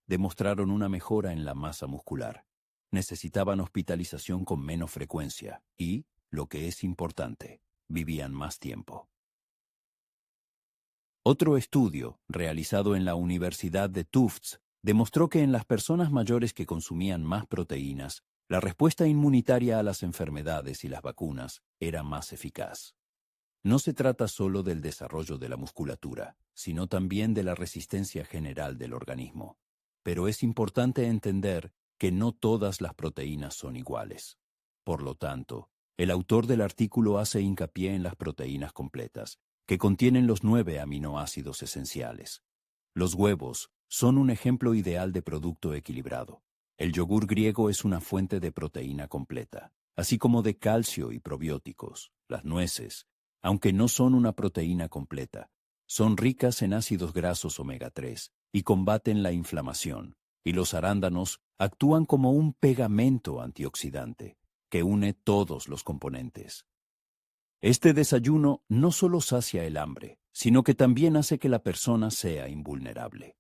S1: demostraron una mejora en la masa muscular. Necesitaban hospitalización con menos frecuencia y, lo que es importante, vivían más tiempo. Otro estudio, realizado en la Universidad de Tufts, demostró que en las personas mayores que consumían más proteínas, la respuesta inmunitaria a las enfermedades y las vacunas era más eficaz. No se trata solo del desarrollo de la musculatura, sino también de la resistencia general del organismo. Pero es importante entender que no todas las proteínas son iguales. Por lo tanto, el autor del artículo hace hincapié en las proteínas completas, que contienen los 9 aminoácidos esenciales. Los huevos son un ejemplo ideal de producto equilibrado. El yogur griego es una fuente de proteína completa, así como de calcio y probióticos. Las nueces, aunque no son una proteína completa, son ricas en ácidos grasos omega 3 y combaten la inflamación, y los arándanos actúan como un pegamento antioxidante que une todos los componentes. Este desayuno no solo sacia el hambre, sino que también hace que la persona sea invulnerable.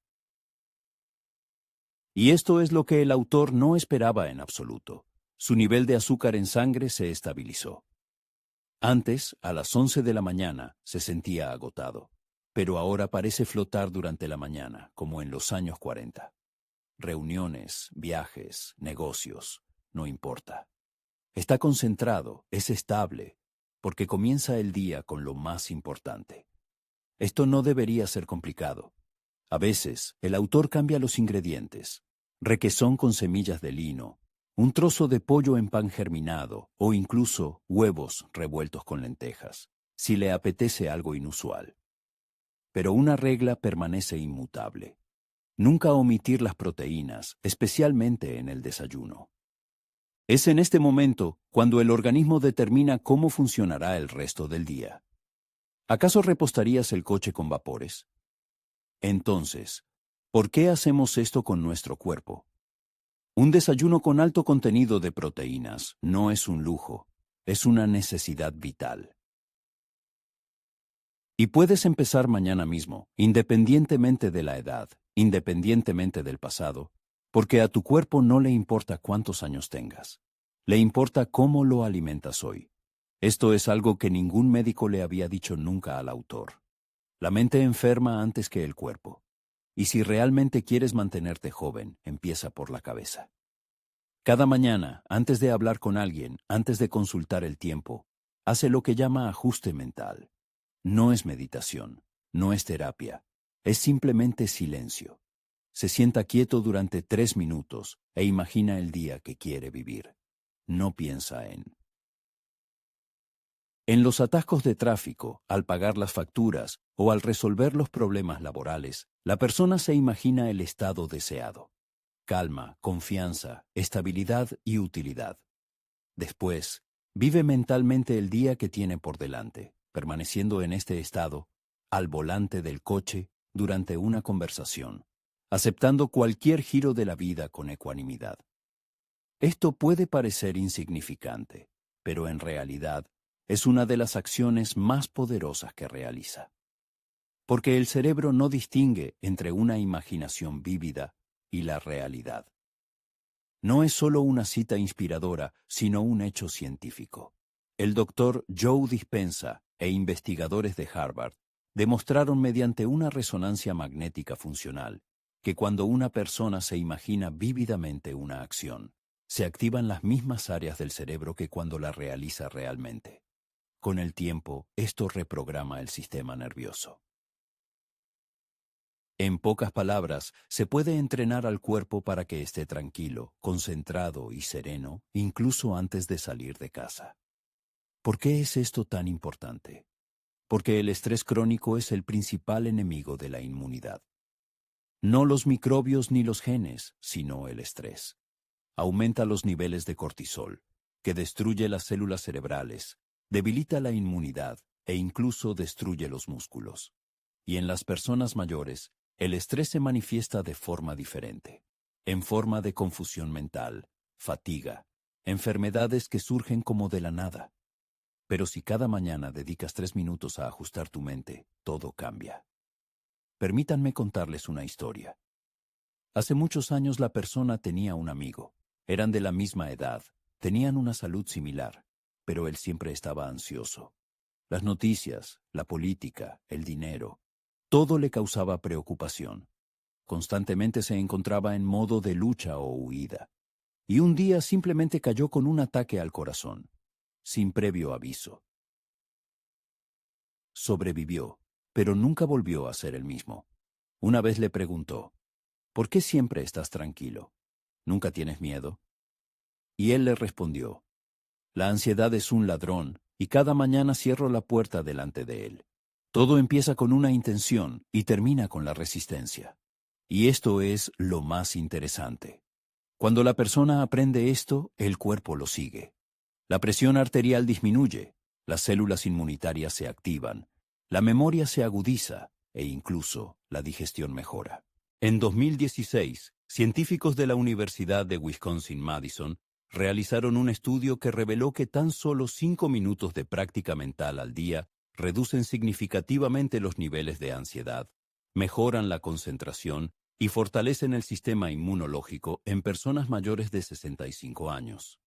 S1: Y esto es lo que el autor no esperaba en absoluto. Su nivel de azúcar en sangre se estabilizó. Antes, a las 11 de la mañana, se sentía agotado, pero ahora parece flotar durante la mañana, como en los años 40. Reuniones, viajes, negocios, no importa. Está concentrado, es estable, porque comienza el día con lo más importante. Esto no debería ser complicado. A veces, el autor cambia los ingredientes: requesón con semillas de lino, un trozo de pollo en pan germinado o incluso huevos revueltos con lentejas, si le apetece algo inusual. Pero una regla permanece inmutable: nunca omitir las proteínas, especialmente en el desayuno. Es en este momento cuando el organismo determina cómo funcionará el resto del día. ¿Acaso repostarías el coche con vapores? Entonces, ¿por qué hacemos esto con nuestro cuerpo? Un desayuno con alto contenido de proteínas no es un lujo, es una necesidad vital. Y puedes empezar mañana mismo, independientemente de la edad, independientemente del pasado, porque a tu cuerpo no le importa cuántos años tengas. Le importa cómo lo alimentas hoy. Esto es algo que ningún médico le había dicho nunca al autor. La mente enferma antes que el cuerpo. Y si realmente quieres mantenerte joven, empieza por la cabeza. Cada mañana, antes de hablar con alguien, antes de consultar el tiempo, hace lo que llama ajuste mental. No es meditación, no es terapia, es simplemente silencio. Se sienta quieto durante 3 minutos e imagina el día que quiere vivir. No piensa en los atascos de tráfico, al pagar las facturas o al resolver los problemas laborales, la persona se imagina el estado deseado. Calma, confianza, estabilidad y utilidad. Después, vive mentalmente el día que tiene por delante, permaneciendo en este estado, al volante del coche, durante una conversación, aceptando cualquier giro de la vida con ecuanimidad. Esto puede parecer insignificante, pero en realidad es una de las acciones más poderosas que realiza. Porque el cerebro no distingue entre una imaginación vívida y la realidad. No es solo una cita inspiradora, sino un hecho científico. El doctor Joe Dispenza e investigadores de Harvard demostraron mediante una resonancia magnética funcional que cuando una persona se imagina vívidamente una acción, se activan las mismas áreas del cerebro que cuando la realiza realmente. Con el tiempo, esto reprograma el sistema nervioso. En pocas palabras, se puede entrenar al cuerpo para que esté tranquilo, concentrado y sereno, incluso antes de salir de casa. ¿Por qué es esto tan importante? Porque el estrés crónico es el principal enemigo de la inmunidad. No los microbios ni los genes, sino el estrés. Aumenta los niveles de cortisol, que destruye las células cerebrales, debilita la inmunidad e incluso destruye los músculos. Y en las personas mayores, el estrés se manifiesta de forma diferente, en forma de confusión mental, fatiga, enfermedades que surgen como de la nada. Pero si cada mañana dedicas 3 minutos a ajustar tu mente, todo cambia. Permítanme contarles una historia. Hace muchos años la persona tenía un amigo. Eran de la misma edad, tenían una salud similar, pero él siempre estaba ansioso. Las noticias, la política, el dinero, todo le causaba preocupación. Constantemente se encontraba en modo de lucha o huida. Y un día simplemente cayó con un ataque al corazón, sin previo aviso. Sobrevivió, pero nunca volvió a ser el mismo. Una vez le preguntó, ¿por qué siempre estás tranquilo? ¿Nunca tienes miedo? Y él le respondió, la ansiedad es un ladrón, y cada mañana cierro la puerta delante de él. Todo empieza con una intención y termina con la resistencia. Y esto es lo más interesante. Cuando la persona aprende esto, el cuerpo lo sigue. La presión arterial disminuye, las células inmunitarias se activan, la memoria se agudiza e incluso la digestión mejora. En 2016, científicos de la Universidad de Wisconsin-Madison realizaron un estudio que reveló que tan solo 5 minutos de práctica mental al día reducen significativamente los niveles de ansiedad, mejoran la concentración y fortalecen el sistema inmunológico en personas mayores de 65 años.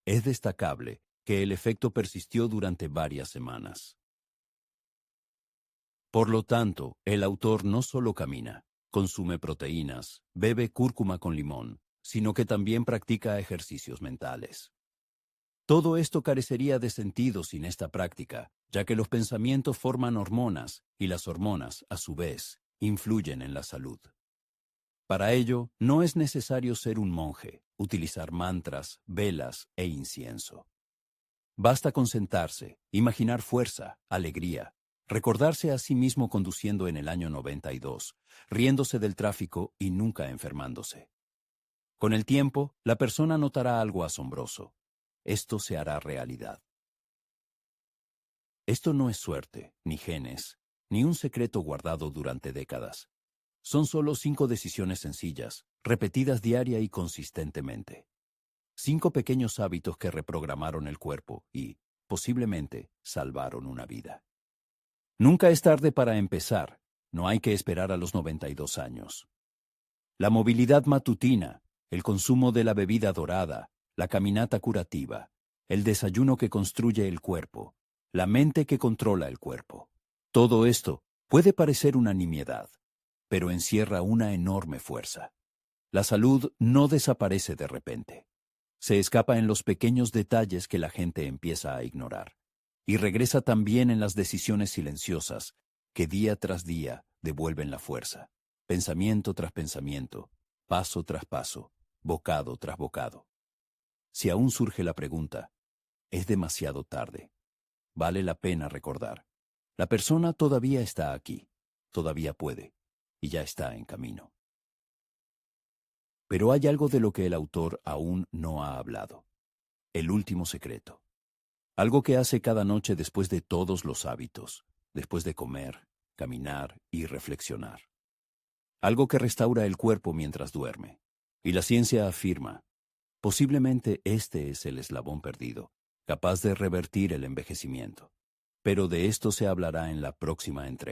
S1: Es destacable que el efecto persistió durante varias semanas. Por lo tanto, el autor no solo camina, consume proteínas, bebe cúrcuma con limón, sino que también practica ejercicios mentales. Todo esto carecería de sentido sin esta práctica, ya que los pensamientos forman hormonas y las hormonas, a su vez, influyen en la salud. Para ello, no es necesario ser un monje, utilizar mantras, velas e incienso. Basta con sentarse, imaginar fuerza, alegría, recordarse a sí mismo conduciendo en el año 92, riéndose del tráfico y nunca enfermándose. Con el tiempo, la persona notará algo asombroso. Esto se hará realidad. Esto no es suerte, ni genes, ni un secreto guardado durante décadas. Son solo 5 decisiones sencillas, repetidas diaria y consistentemente. 5 pequeños hábitos que reprogramaron el cuerpo y, posiblemente, salvaron una vida. Nunca es tarde para empezar. No hay que esperar a los 92 años. La movilidad matutina, el consumo de la bebida dorada, la caminata curativa, el desayuno que construye el cuerpo, la mente que controla el cuerpo. Todo esto puede parecer una nimiedad, pero encierra una enorme fuerza. La salud no desaparece de repente. Se escapa en los pequeños detalles que la gente empieza a ignorar. Y regresa también en las decisiones silenciosas que día tras día devuelven la fuerza. Pensamiento tras pensamiento, paso tras paso, bocado tras bocado. Si aún surge la pregunta, ¿es demasiado tarde? Vale la pena recordar. La persona todavía está aquí, todavía puede, y ya está en camino. Pero hay algo de lo que el autor aún no ha hablado. El último secreto. Algo que hace cada noche después de todos los hábitos, después de comer, caminar y reflexionar. Algo que restaura el cuerpo mientras duerme. Y la ciencia afirma, posiblemente este es el eslabón perdido, capaz de revertir el envejecimiento. Pero de esto se hablará en la próxima entrega.